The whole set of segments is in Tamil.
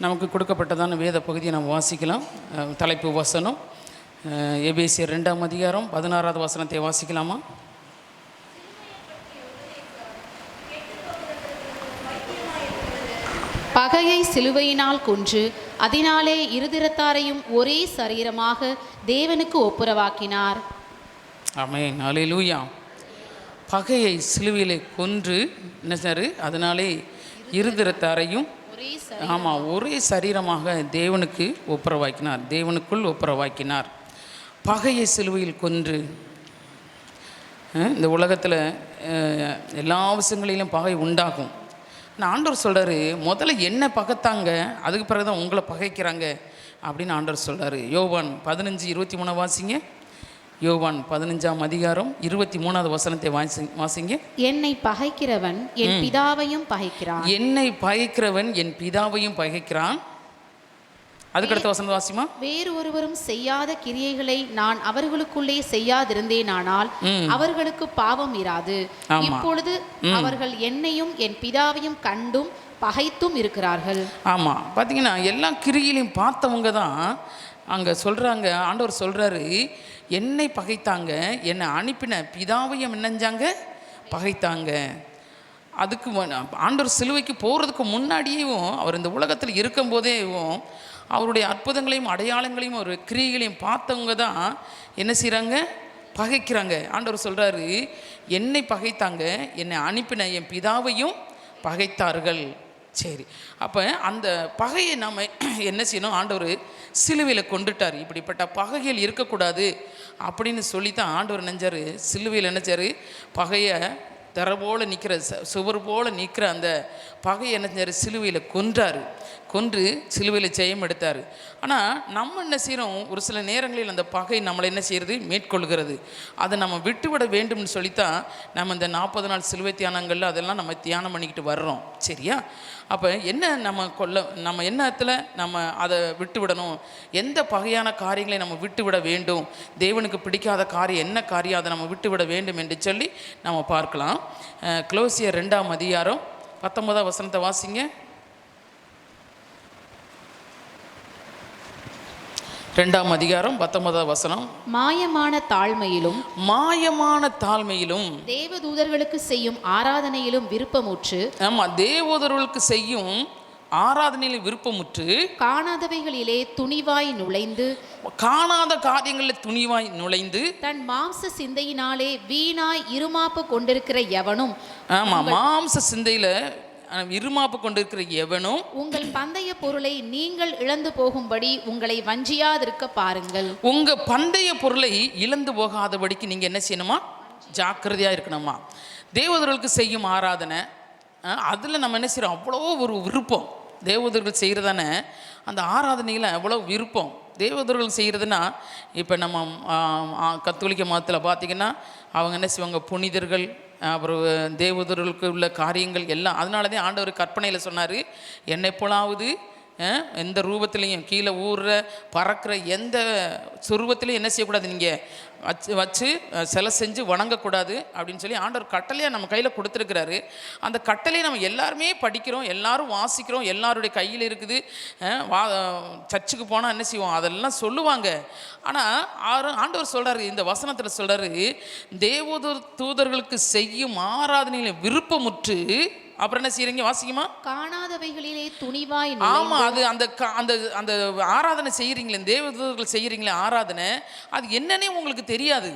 நமக்கு கொடுக்கப்பட்டதான வேத பகுதியை நாம் வாசிக்கலாம். தலைப்பு வசனம் எபேசியர் 2ஆம் அதிகாரம் 16வது வசனத்தை வாசிக்கலாமா? பகையை சிலுவையினால் கொன்று அதனாலே இருதிறத்தாரையும் ஒரே சரீரமாக தேவனுக்கு ஒப்புரவாக்கினார். ஆமென், அல்லேலூயா. பகையை சிலுவையிலே கொன்று என்ன, அதனாலே இருதிறத்தாரையும் ஒரே சரீரமாக தேவனுக்கு ஒப்புரவாக்கினார், தேவனுக்குள் ஒப்புரவாக்கினார். பகையை சிலுவையில் கொன்று, இந்த உலகத்தில் எல்லா விஷயங்களிலும் பகை உண்டாகும். ஆண்டவர் சொல்கிறாரு, முதல்ல என்ன பகைத்தாங்க, அதுக்கு பிறகு தான் உங்களை பகைக்கிறாங்க அப்படின்னு ஆண்டவர் சொல்கிறாரு. யோவான் 15:23 வாசிங்க. யோவான் 15ஆம் அதிகாரம் 23வது வசனத்தை வாசிங்க. என்னை பகைக்கிறவன் என் பிதாவையும் பகைக்கிறான். என்னை பகைக்கிறவன் என் பிதாவையும் பகைக்கிறான். அதுக்கடுத்த வசனம் வாசிமா. வேறு ஒருவரும் செய்யாத கிரியைகளை நான் அவர்களுக்குள்ளே செய்யாதிருந்தேனானால் அவர்களுக்கு பாவம் இராது. இப்பொழுது அவர்கள் என்னையும் என் பிதாவையும் கண்டும் பகைத்தும் இருக்கிறார்கள். ஆமா, பார்த்தீங்கன்னா எல்லா கிரியையிலையும் பார்த்தவங்க தான் அங்கே சொல்கிறாங்க. ஆண்டவர் சொல்கிறாரு, என்னை பகைத்தாங்க, என்னை அனுப்பின பிதாவையும் என்னஞ்சாங்க, பகைத்தாங்க. அதுக்கு ஆண்டவர் சிலுவைக்கு போகிறதுக்கு முன்னாடியும் அவர் இந்த உலகத்தில் இருக்கும்போதேவும் அவருடைய அற்புதங்களையும் அடையாளங்களையும் ஒரு கிரியைகளையும் பார்த்தவங்க தான் என்ன செய்கிறாங்க, பகைக்கிறாங்க. ஆண்டவர் சொல்கிறாரு, என்னை பகைத்தாங்க, என்னை அனுப்பின என் பிதாவையும் பகைத்தார்கள். சரி, அப்போ அந்த பகையை நாம் என்ன செய்யணும், ஆண்டவர் சிலுவையில் கொண்டுட்டார். இப்படிப்பட்ட பகைகள் இருக்கக்கூடாது அப்படின்னு சொல்லி தான் ஆண்டவர் நினைச்சார். சிலுவையில் நினைச்சார், பகையை தர போல் நிற்கிற சுவர் போல் நிற்கிற அந்த பகையை நினைச்சார், சிலுவையில் கொன்றார். கொன்று சிலுவையில் ஜெயம் எடுத்தார். ஆனால் நம்ம என்ன செய்கிறோம், ஒரு சில நேரங்களில் அந்த பகை நம்மளை என்ன செய்கிறது, மேற்கொள்கிறது. அதை நம்ம விட்டுவிட வேண்டும்னு சொல்லித்தான் நம்ம இந்த 40 நாள் சிலுவை தியானங்களில் அதெல்லாம் நம்ம தியானம் பண்ணிக்கிட்டு வர்றோம். சரியா? அப்போ என்ன நம்ம எண்ணத்தில் நம்ம அதை விட்டுவிடணும், எந்த பகையான காரியங்களை நம்ம விட்டுவிட வேண்டும், தேவனுக்கு பிடிக்காத காரியம் என்ன காரியம், அதை நம்ம விட்டுவிட வேண்டும் என்று சொல்லி நம்ம பார்க்கலாம். கொலோசியர் 2ஆம் அதிகாரம் 19வது வசனத்தை வாசிங்க. 2ஆம் அதிகாரம் 19வது வசனம். மாயமான தாழ்மையிலும் தேவதூதர்களுக்கு செய்யும் ஆராதனையிலும் விருப்பமுற்று. ஆமா, தேவதூதர்களுக்கு செய்யும் ஆராதனையில் விருப்பமுற்று காணாதவைகளிலே துணிவாய் நுழைந்து, காணாத காரியங்களில் துணிவாய் நுழைந்து தன் மாம்ச சிந்தையினாலே வீணாய் இருமாப்பு கொண்டிருக்கிற எவனும். ஆமா, மாம்ச சிந்தையில இருமாப்பு கொண்டிருக்கிற எவனும் உங்கள் பந்தய பொருளை நீங்கள் இழந்து போகும்படி உங்களை வஞ்சியாதிருக்க பாருங்கள். உங்க பந்தய பொருளை இழந்து போகாதபடிக்கு நீங்க என்ன செய்யணுமா, ஜாக்கிரதையா இருக்கணுமா. தேவதூதர்களுக்கு செய்யும் ஆராதனை, அதில் நம்ம என்ன செய்யறோம், அவ்வளோ ஒரு விருப்பம். தேவதூதர்கள் செய்கிறதானே அந்த ஆராதனையில் அவ்வளோ விருப்பம். தேவதூதர்கள் செய்கிறதுனா, இப்போ நம்ம கத்தோலிக்க மதத்தில் பார்த்திங்கன்னா அவங்க என்ன செய்வாங்க, புனிதர்கள், அப்புறம் தேவதூதர்களுக்கு உள்ள காரியங்கள் எல்லாம். அதனால தான் ஆண்டவர் கற்பனையில் சொன்னார், என்னை போலாவது எந்த ரூபத்திலையும் கீழே ஊறுற பறக்கிற எந்த சுரூபத்திலையும் என்ன செய்யக்கூடாது, நீங்கள் வச்சு சிலை செஞ்சு வணங்கக்கூடாது அப்படின்னு சொல்லி ஆண்டவர் கட்டளையாக நம்ம கையில் கொடுத்துருக்கிறாரு. அந்த கட்டளையை நம்ம எல்லாருமே படிக்கிறோம், எல்லாரும் வாசிக்கிறோம், எல்லாருடைய கையில் இருக்குது. சர்ச்சுக்கு போனால் என்ன செய்வோம், அதெல்லாம் சொல்லுவாங்க. ஆனால் ஆண்டவர் சொல்கிறாரு, இந்த வசனத்தில் சொல்கிறாரு, தேவதூதர்களுக்கு செய்யும் ஆராதனையில் விருப்பமுற்று, அப்புறம் என்ன செய்யறீங்க, வாசிக்குமா, காணாதவைகளிலே துணிவாய். ஆமா, அது அந்த அந்த அந்த ஆராதனை செய்யறீங்களே, தேவதூதர்கள் செய்யறீங்களே ஆராதனை, அது என்னன்னே உங்களுக்கு தெரியாது.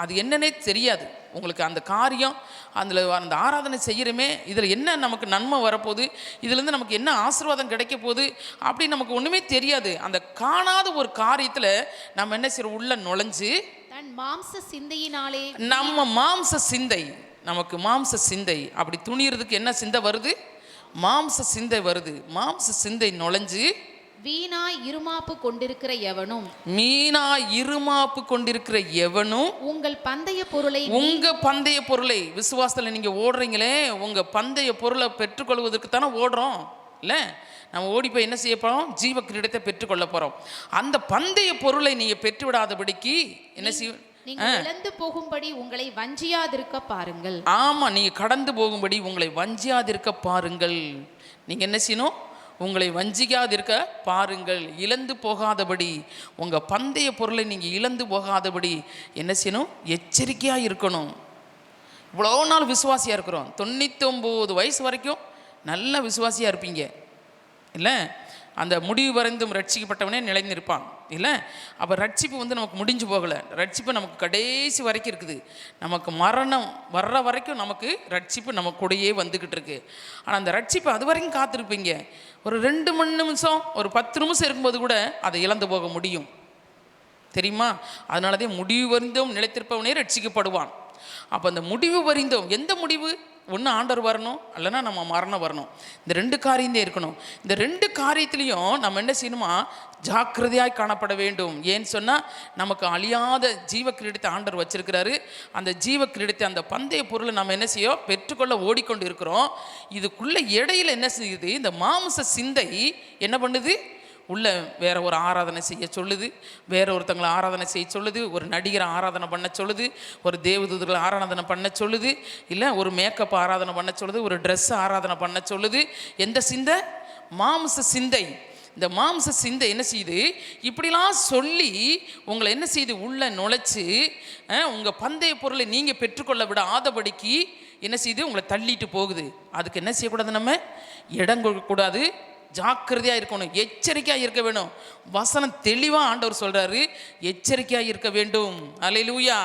அது என்னன்னே தெரியாது உங்களுக்கு. அந்த காரியம், அதில் அந்த ஆராதனை செய்கிறோமே, இதில் என்ன நமக்கு நன்மை வரப்போகுது, இதுலேருந்து நமக்கு என்ன ஆசீர்வாதம் கிடைக்க போகுது அப்படின்னு நமக்கு ஒன்றுமே தெரியாது. அந்த காணாத ஒரு காரியத்தில் நம்ம என்ன செய்யறோம், உள்ள நுழைஞ்சு தன் மாம்ச சிந்தையினாலே, நம்ம மாம்ச சிந்தை, நமக்கு மாம்ச சிந்தை அப்படி துணியறதுக்கு என்ன சிந்தை வருது, மாம்ச சிந்தை வருது. மாம்ச சிந்தை நுழைஞ்சு வீணாய் இருமாப்பு கொண்டிருக்கிற எவனும் உங்கள் பந்தய பொருளை விசுவாசத்தில் நீங்கள் ஓடுறீங்களே, உங்கள் பந்தய பொருளை பெற்றுக்கொள்வதற்கு தானே ஓடுறோம் இல்லை? நம்ம ஓடி போய் என்ன செய்ய போகிறோம், ஜீவ கிரீடத்தை பெற்றுக்கொள்ள போகிறோம். அந்த பந்தய பொருளை நீங்கள் பெற்றுவிடாதபடிக்கு என்ன செய்ய, இழந்து போகும்படி உங்களை வஞ்சியாதிருக்க பாருங்கள். ஆமா, நீங்க கடந்து போகும்படி உங்களை வஞ்சியாதிருக்க பாருங்கள். நீங்க என்ன செய்யணும், உங்களை வஞ்சிக்காதிருக்க பாருங்கள், இழந்து போகாதபடி, உங்கள் பந்தய பொருளை நீங்கள் இழந்து போகாதபடி என்ன செய்யணும்? எச்சரிக்கையாக இருக்கணும். இவ்வளோ நாள் விசுவாசியாக இருக்கிறோம், 99 வயசு வரைக்கும் நல்ல விசுவாசியாக இருப்பீங்க இல்லை? அந்த முடிவு வரைந்தும் ரட்சிக்கப்பட்டவனே நிலைநிற்பான் இல்லை? அப்போ ரட்சிப்பு நமக்கு முடிஞ்சு போகலை. ரட்சிப்பு நமக்கு கடைசி வரைக்கும் இருக்குது. நமக்கு மரணம் வர்ற வரைக்கும் நமக்கு ரட்சிப்பு நம்ம கூடயே வந்துக்கிட்டு இருக்கு. ஆனால் அந்த ரட்சிப்பு அது வரைக்கும் காத்திருப்பீங்க. ஒரு 2 மணி நிமிஷம், ஒரு 10 நிமிஷம் இருக்கும்போது கூட அதை இழந்து போக முடியும், தெரியுமா? அதனாலதான் முடிவு வரைந்தும் நிலைத்திருப்பவனே ரட்சிக்கப்படுவான். அப்போ அந்த முடிவு வரைந்தோம், எந்த முடிவு? ஒன்று ஆண்டவர் வரணும், இல்லைன்னா நம்ம மரணம் வரணும். இந்த 2 காரியந்தே இருக்கணும். இந்த 2 காரியத்திலையும் நம்ம என்ன செய்யணுமா? ஜாக்கிரதையாய் காணப்பட வேண்டும். ஏன்னு சொன்னால் நமக்கு அழியாத ஜீவ கிரீடத்தை ஆண்டவர் வச்சிருக்கிறாரு. அந்த ஜீவ கிரீடத்தை, அந்த பந்தய பொருளை நம்ம என்ன செய்யும்? பெற்றுக்கொள்ள ஓடிக்கொண்டு இருக்கிறோம். இதுக்குள்ளே இடையில என்ன செய்யுது? இந்த மாம்ச சிந்தை என்ன பண்ணுது? உள்ள வேற ஒரு ஆராதனை செய்ய சொல்லுது, வேற ஒருத்தங்களை ஆராதனை செய்ய சொல்லுது, ஒரு நடிகரை ஆராதனை பண்ண சொல்லுது, ஒரு தேவதூதர்களை ஆராதனை பண்ண சொல்லுது, இல்லை ஒரு மேக்கப் ஆராதனை பண்ண சொல்லுது, ஒரு ட்ரெஸ் ஆராதனை பண்ண சொல்லுது. எந்த சிந்தை? மாம்ச சிந்தை. இந்த மாம்ச சிந்தை என்ன செய்யுது? இப்படிலாம் சொல்லி உங்களை என்ன செய்யுது? உள்ள நுழைச்சி உங்கள் பந்தய பொருளை நீங்கள் பெற்றுக்கொள்ள விட ஆதபடிக்கு என்ன செய்யுது? உங்களை தள்ளிட்டு போகுது. அதுக்கு என்ன செய்யக்கூடாது? நம்ம இடம் கொடுக்கக்கூடாது, ஜாக்கிரதையாக இருக்கணும், எச்சரிக்கையாக இருக்க வேணும். வசனம் தெளிவாக ஆண்டவர் சொல்கிறாரு, எச்சரிக்கையாக இருக்க வேண்டும். அல்லேலூயா.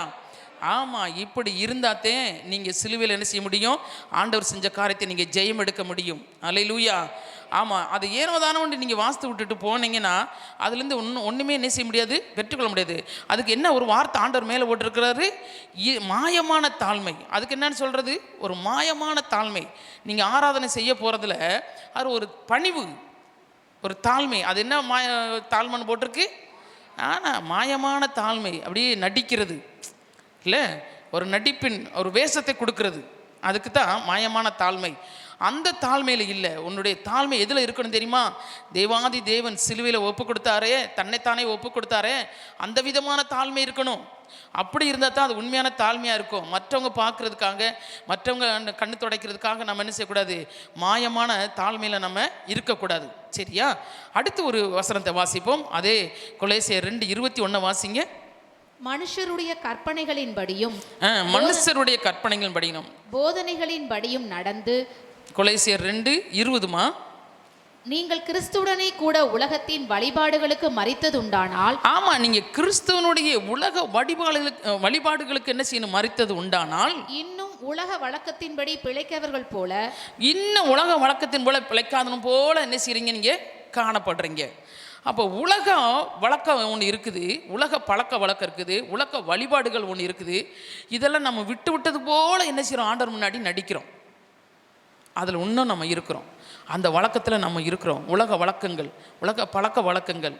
ஆமாம், இப்படி இருந்தாத்தே நீங்கள் சிலுவையில் என்ன செய்ய முடியும்? ஆண்டவர் செஞ்ச காரியத்தை நீங்கள் ஜெயம் எடுக்க முடியும். அல்லேலூயா. ஆமாம், அது ஏனோ தானே ஒன்று நீங்கள் வாஸ்து விட்டுட்டு போனீங்கன்னா அதுலேருந்து ஒன்றுமே என்ன செய்ய முடியாது? பெற்றுக்கொள்ள முடியாது. அதுக்கு என்ன ஒரு வார்த்தை ஆண்டவர் மேலே போட்டிருக்கிறாரு? மாயமான தாழ்மை. அதுக்கு என்னன்னு சொல்கிறது? ஒரு மாயமான தாழ்மை. நீங்கள் ஆராதனை செய்ய போகிறதுல அது ஒரு பணிவு, ஒரு தாழ்மை. அது என்ன தாழ்மைன்னு போட்டிருக்கு? ஆனால் மாயமான தாழ்மை, அப்படியே நடிக்கிறது இல்லை, ஒரு நடிப்பின் ஒரு வேஷத்தை கொடுக்கறது, அதுக்கு தான் மாயமான தாழ்மை. அந்த தாழ்மையில் இல்லை. உன்னுடைய தாழ்மை எதில் இருக்கணும் தெரியுமா? தேவாதி தேவன் சிலுவையில் ஒப்பு கொடுத்தாரே, தன்னைத்தானே ஒப்பு கொடுத்தாரே, அந்த விதமான தாழ்மை இருக்கணும். அப்படி இருந்தால் தான் அது உண்மையான தாழ்மையாக இருக்கும். மற்றவங்க பார்க்குறதுக்காக, மற்றவங்க கண்ணு துடைக்கிறதுக்காக நம்ம என்ன செய்யக்கூடாது? மாயமான தாழ்மையில் நம்ம இருக்கக்கூடாது. சரியா? அடுத்து ஒரு வசனத்தை வாசிப்போம். அதே கொலோசியர் 2:21 வாசிங்க. மனுஷருடைய கற்பனைகளின்படியும் மனுஷருடைய கற்பனைகளின்படியும் போதனைகளின்படியும் நடந்து. கொலோசியர் 2:20 நீங்கள் கிறிஸ்துவுடனே கூட உலகத்தின் வழிபாடுகளுக்கு மரித்ததுண்டானால். ஆமா, நீங்க கிறிஸ்துவனுடைய உலக வழிபாடுகளுக்கு என்ன செய்யணும்? மரித்தது உண்டானால் இன்னும் உலக வழக்கத்தின்படி பிழைக்கவர்கள் போல, இன்னும் உலக வழக்கத்தின் போல பிழைக்காதனும் போல என்ன செய்றீங்க? நீங்க காணப்படுறீங்க. அப்போ உலக வழக்கம் ஒன்று இருக்குது, உலக பழக்க வழக்கம் இருக்குது, உலக வழிபாடுகள் ஒன்று இருக்குது. இதெல்லாம் நம்ம விட்டது போல் என்ன செய்கிறோம்? ஆண்டவர் முன்னாடி நடிக்கிறோம். அதில் இன்னும் நம்ம இருக்கிறோம், அந்த வழக்கத்தில் நம்ம இருக்கிறோம். உலக வழக்கங்கள், உலக பழக்க வழக்கங்கள்.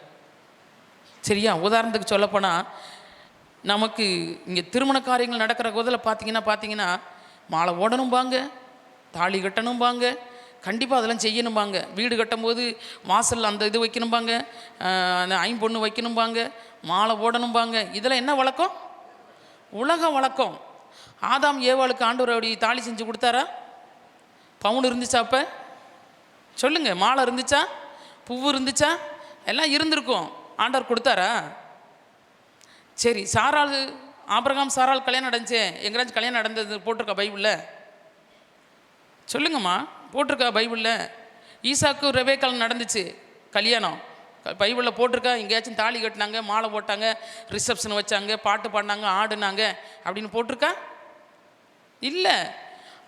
சரியா? உதாரணத்துக்கு சொல்லப்போனால் நமக்கு இங்கே திருமண காரியங்கள் நடக்கிற போதில் பார்த்தீங்கன்னா மாலை ஓடணும்பாங்க, தாலி கட்டணும்பாங்க, கண்டிப்பாக அதெல்லாம் செய்யணும்பாங்க. வீடு கட்டும்போது வாசல் அந்த இது வைக்கணும்பாங்க, ஐம்பொண்ணு வைக்கணும்பாங்க, மாலை ஓடணும்பாங்க. இதெல்லாம் என்ன வழக்கம்? உலக வழக்கம். ஆதாம் ஏவாளுக்கு ஆண்டவர் அப்படி தாலி செஞ்சு கொடுத்தாரா? பவுன் இருந்துச்சா? அப்போ சொல்லுங்கள், மாலை இருந்துச்சா? பூவு இருந்துச்சா? எல்லாம் இருந்திருக்கும். ஆண்டவர் கொடுத்தாரா? சரி, சாராள், ஆபிரகாம் சாராள் கல்யாணம் நடந்துச்சு, எங்கேயாச்சும் கல்யாணம் நடந்தது போட்டிருக்கா பைபிளில்? சொல்லுங்கம்மா, போட்டிருக்கா பைபிளில்? ஈசாக்கு ரெபேக்கால் நடந்துச்சு கல்யாணம், பைபிளில் போட்டிருக்கா? எங்கேயாச்சும் தாலி கட்டினாங்க, மாலை போட்டாங்க, ரிசப்ஷன் வச்சாங்க, பாட்டு பாடினாங்க, ஆடுனாங்க அப்படின்னு போட்டிருக்கா? இல்லை.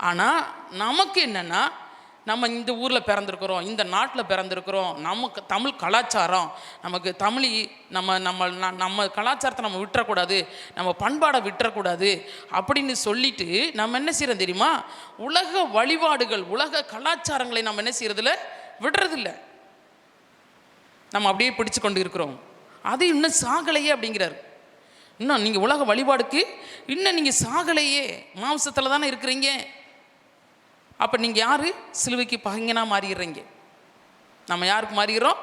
ஆனால் நமக்கு என்னென்னா, நம்ம இந்த ஊரில் பிறந்திருக்கிறோம், இந்த நாட்டில் பிறந்திருக்கிறோம், நமக்கு தமிழ் கலாச்சாரம், நமக்கு தமிழ், நம்ம கலாச்சாரத்தை நம்ம விட்டுறக்கூடாது, நம்ம பண்பாடை விட்டுறக்கூடாது அப்படின்னு சொல்லிட்டு நம்ம என்ன செய்கிறோம் தெரியுமா? உலக வழிபாடுகள், உலக கலாச்சாரங்களை நம்ம என்ன செய்கிறதில்ல? விடுறதில்ல. நம்ம அப்படியே பிடிச்சு கொண்டு இருக்கிறோம். அது இன்னும் சாகலையே அப்படிங்கிறார். இன்னும் நீங்கள் உலக வழிபாடுக்கு இன்னும் நீங்கள் சாகலையே, மாம்சத்தில் தானே இருக்கிறீங்க. அப்போ நீங்கள் யார்? சிலுவைக்கு பகைங்கனாக மாறிடுறீங்க. நம்ம யாருக்கு மாறிடுறோம்?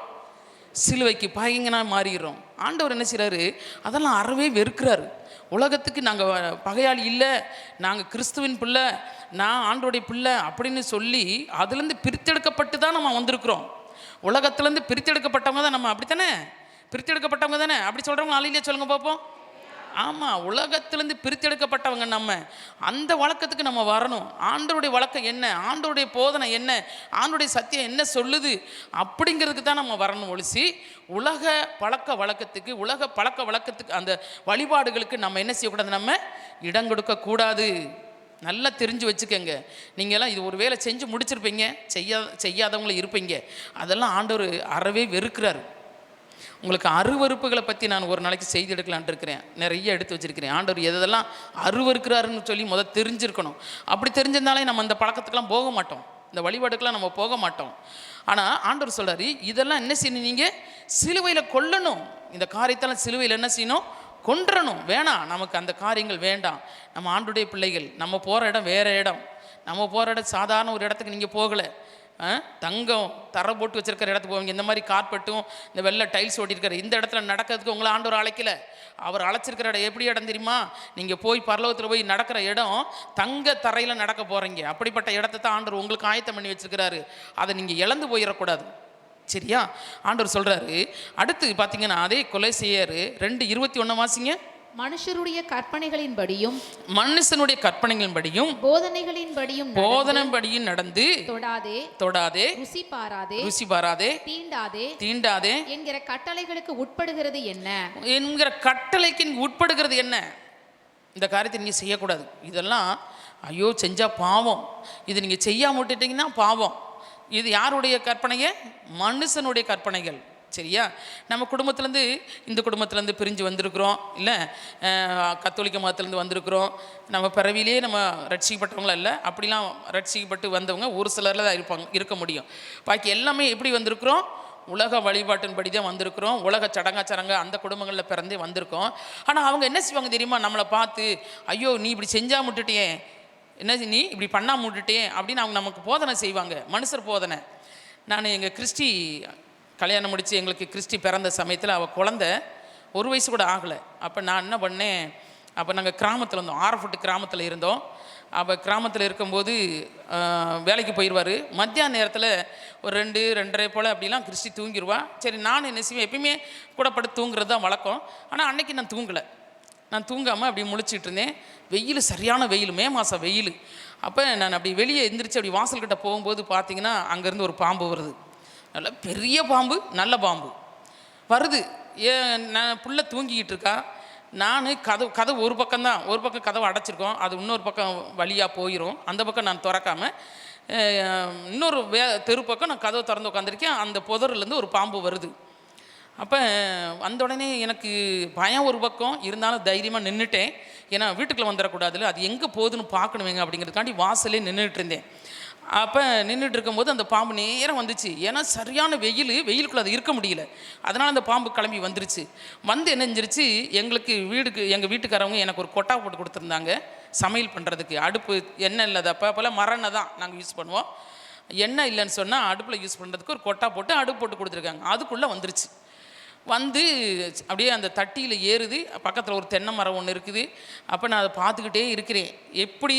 சிலுவைக்கு பகைங்கனாக மாறிடுறோம். ஆண்டவர் என்ன செய்கிறாரு? அதெல்லாம் அறவே வெறுக்கிறாரு. உலகத்துக்கு நாங்கள் பகையாளி இல்லை, நாங்கள் கிறிஸ்துவின் பிள்ளை, நான் ஆண்டோடைய பிள்ளை அப்படின்னு சொல்லி அதுலேருந்து பிரித்தெடுக்கப்பட்டு தான் நம்ம வந்திருக்கிறோம். உலகத்துலேருந்து பிரித்தெடுக்கப்பட்டவங்க தான் நம்ம, அப்படித்தானே? பிரித்தெடுக்கப்பட்டவங்க தானே? அப்படி சொல்கிறவங்க நாளையிலே சொல்லுங்க பார்ப்போம். ஆமாம், உலகத்திலேருந்து பிரித்தெடுக்கப்பட்டவங்க நம்ம. அந்த வழக்கத்துக்கு நம்ம வரணும். ஆண்டவருடைய வழக்கம் என்ன, ஆண்டவருடைய போதனை என்ன, ஆண்டவருடைய சத்தியம் என்ன சொல்லுது அப்படிங்கிறதுக்கு தான் நம்ம வரணும். ஒழிச்சு உலக பழக்க வழக்கத்துக்கு, உலக பழக்க வழக்கத்துக்கு, அந்த வழிபாடுகளுக்கு நம்ம என்ன செய்யக்கூடாது, நம்ம இடம் கொடுக்கக்கூடாது. நல்லா தெரிஞ்சு வச்சுக்கோங்க. நீங்கள்லாம் இது ஒரு வேலை செஞ்சு முடிச்சிருப்பீங்க, செய்யாதவங்களும் இருப்பீங்க. அதெல்லாம் ஆண்டவர் அறவே வெறுக்கிறார். உங்களுக்கு அருவறுப்புகளை பற்றி நான் ஒரு நாளைக்கு செய்தி எடுக்கலான்ட்டு இருக்கிறேன். நிறைய எடுத்து வச்சுருக்கிறேன். ஆண்டவர் எதெல்லாம் அருவறுக்கிறாருன்னு சொல்லி தெரிஞ்சிருக்கணும். அப்படி தெரிஞ்சிருந்தாலே நம்ம அந்த பழக்கத்துக்கெல்லாம் போக மாட்டோம், இந்த வழிபாடுக்கெல்லாம் நம்ம போக மாட்டோம். ஆனால் ஆண்டவர் சொல்கிறாரு, இதெல்லாம் என்ன செய்யணும், நீங்கள் சிலுவையில் கொல்லணும். இந்த காரியத்தெல்லாம் சிலுவையில் என்ன செய்யணும், கொன்றணும். வேணாம், நமக்கு அந்த காரியங்கள் வேண்டாம். நம்ம ஆண்டுடைய பிள்ளைகள், நம்ம போகிற இடம் வேறு இடம். நம்ம போகிற இடம் சாதாரண ஒரு இடத்துக்கு நீங்கள் போகலை. தங்கம் தர போட்டு வச்சிருக்கிற இடத்துக்கு போவீங்க. இந்த மாதிரி கார்பெட்டும் இந்த வெள்ளை டைல்ஸ் ஓட்டிருக்கிற இந்த இடத்துல நடக்கிறதுக்கு உங்களை ஆண்டவர் அழைக்கல. அவர் அழைச்சிருக்கிற இடம் எப்படி இடம் தெரியுமா? நீங்கள் போய் பரலோகத்தில் போய் நடக்கிற இடம் தங்க தரையில் நடக்க போகிறீங்க. அப்படிப்பட்ட இடத்தை தான் ஆண்டவர் உங்களுக்கு ஆயத்தம் பண்ணி வச்சிருக்கிறாரு. அதை நீங்கள் இழந்து போயிடக்கூடாது. சரியா? ஆண்டவர் சொல்கிறாரு. அடுத்து பார்த்தீங்கன்னா அதே கொலோசியர் 2:21 வாசிங்க. மனுஷருடைய கற்பனைகளின்படியும், மனுஷனுடைய கற்பனைகளின்படியும், போதனைபடியும் நடந்து, தொடாதே, ருசி பாராதே, தீண்டாதே என்கிற கட்டளைகளுக்கு உட்படுகிறது என்ன, என்கிற கட்டளைக்கு உட்படுகிறது என்ன? இந்த காரியத்தை நீங்கள் செய்யக்கூடாது. இதெல்லாம் ஐயோ செஞ்சா பாவம், இது நீங்கள் செய்யாம விட்டுட்டீங்கன்னா பாவம். இது யாருடைய கற்பனைங்க? மனுஷனுடைய கற்பனைகள். சரியா? நம்ம குடும்பத்துலேருந்து, இந்த குடும்பத்துலேருந்து பிரிஞ்சு வந்திருக்கிறோம், இல்லை கத்தோலிக்க மதத்துலேருந்து வந்திருக்கிறோம். நம்ம பிறவிலே நம்ம ரட்சிக்கப்பட்டவங்கள இல்லை, அப்படிலாம் ரட்சிக்கப்பட்டு வந்தவங்க ஒரு சிலரில் தான் இருக்க முடியும். பாக்கி எல்லாமே எப்படி வந்திருக்கிறோம்? உலக வழிபாட்டின்படி தான் வந்திருக்கிறோம். உலக சடங்காச்சாரங்க அந்த குடும்பங்களில் பிறந்தே வந்திருக்கோம். ஆனால் அவங்க என்ன செய்வாங்க தெரியுமா? நம்மளை பார்த்து, ஐயோ நீ இப்படி செஞ்சா முட்டுட்டியே, என்ன நீ இப்படி பண்ணா முட்டுட்டே அப்படின்னு அவங்க நமக்கு போதனை செய்வாங்க. மனுஷர் போதனை. நான் எங்கள் கிறிஸ்டி கல்யாணம் முடித்து எங்களுக்கு கிறிஸ்டி பிறந்த சமயத்தில் அவள் குழந்தை 1 வயசு கூட ஆகலை. அப்போ நான் என்ன பண்ணேன், அப்போ நாங்கள் கிராமத்தில் இருந்தோம், ஆரஃபுட்டு கிராமத்தில் இருந்தோம். அப்போ கிராமத்தில் இருக்கும்போது வேலைக்கு போயிடுவார். மத்தியான நேரத்தில் ஒரு 2-2:30 போல் அப்படிலாம் கிறிஸ்டி தூங்கிடுவா. சரி, நான் என்ன செய்வேன், எப்பயுமே கூட படுத்து தூங்குறது தான் வழக்கம். ஆனால் அன்னைக்கு நான் தூங்கலை. நான் தூங்காமல் அப்படி முழிச்சிட்டு இருந்தேன். வெயில், சரியான வெயில், மே மாதம் வெயில். அப்போ நான் அப்படி வெளியே எந்திரிச்சு அப்படி வாசல்கிட்ட போகும்போது பார்த்தீங்கன்னா அங்கேருந்து ஒரு பாம்பு வருது. நல்ல பெரிய பாம்பு, நல்ல பாம்பு வருது. நான் புள்ள தூங்கிக்கிட்டு இருக்கா. நான் கதவு ஒரு பக்கம்தான், ஒரு பக்கம் கதவை அடைச்சிருக்கோம், அது இன்னொரு பக்கம் வழியாக போயிடும். அந்த பக்கம் நான் திறக்காமல் இன்னொரு தெரு பக்கம் நான் கதவை திறந்து உட்காந்துருக்கேன். அந்த புதர்லேருந்து ஒரு பாம்பு வருது. அப்போ வந்த உடனே எனக்கு பயம் ஒரு பக்கம், இருந்தாலும் தைரியமாக நின்றுட்டேன். ஏன்னா வீட்டுக்குள்ளே வந்துடக்கூடாதுல்ல, அது எங்கே போகுதுன்னு பார்க்கணுவேங்க அப்படிங்கிறதுக்காண்டி வாசலே நின்றுட்டு இருந்தேன். அப்போ நின்றுட்டு இருக்கும்போது அந்த பாம்பு நேரம் வந்துச்சு. ஏன்னா சரியான வெயிலுக்குள்ளே அது இருக்க முடியல. அதனால் அந்த பாம்பு கிளம்பி வந்துருச்சு. வந்து என்னஞ்சிருச்சு, எங்கள் வீட்டுக்காரவங்க எனக்கு ஒரு கொட்டா போட்டு கொடுத்துருந்தாங்க சமையல் பண்ணுறதுக்கு. அடுப்பு எண்ணெய் இல்லாத அப்போல்லாம் மரெண்ணெய் தான் நாங்கள் யூஸ் பண்ணுவோம். எண்ணெய் இல்லைன்னு சொன்னால் அடுப்பில் யூஸ் பண்ணுறதுக்கு ஒரு கொட்டா போட்டு அடுப்பு போட்டு கொடுத்துருக்காங்க. அதுக்குள்ளே வந்துருச்சு. வந்து அப்படியே அந்த தட்டியில் ஏறுது. பக்கத்தில் ஒரு தென்னை மரம் ஒன்று இருக்குது. அப்போ நான் அதை பார்த்துக்கிட்டே இருக்கிறேன். எப்படி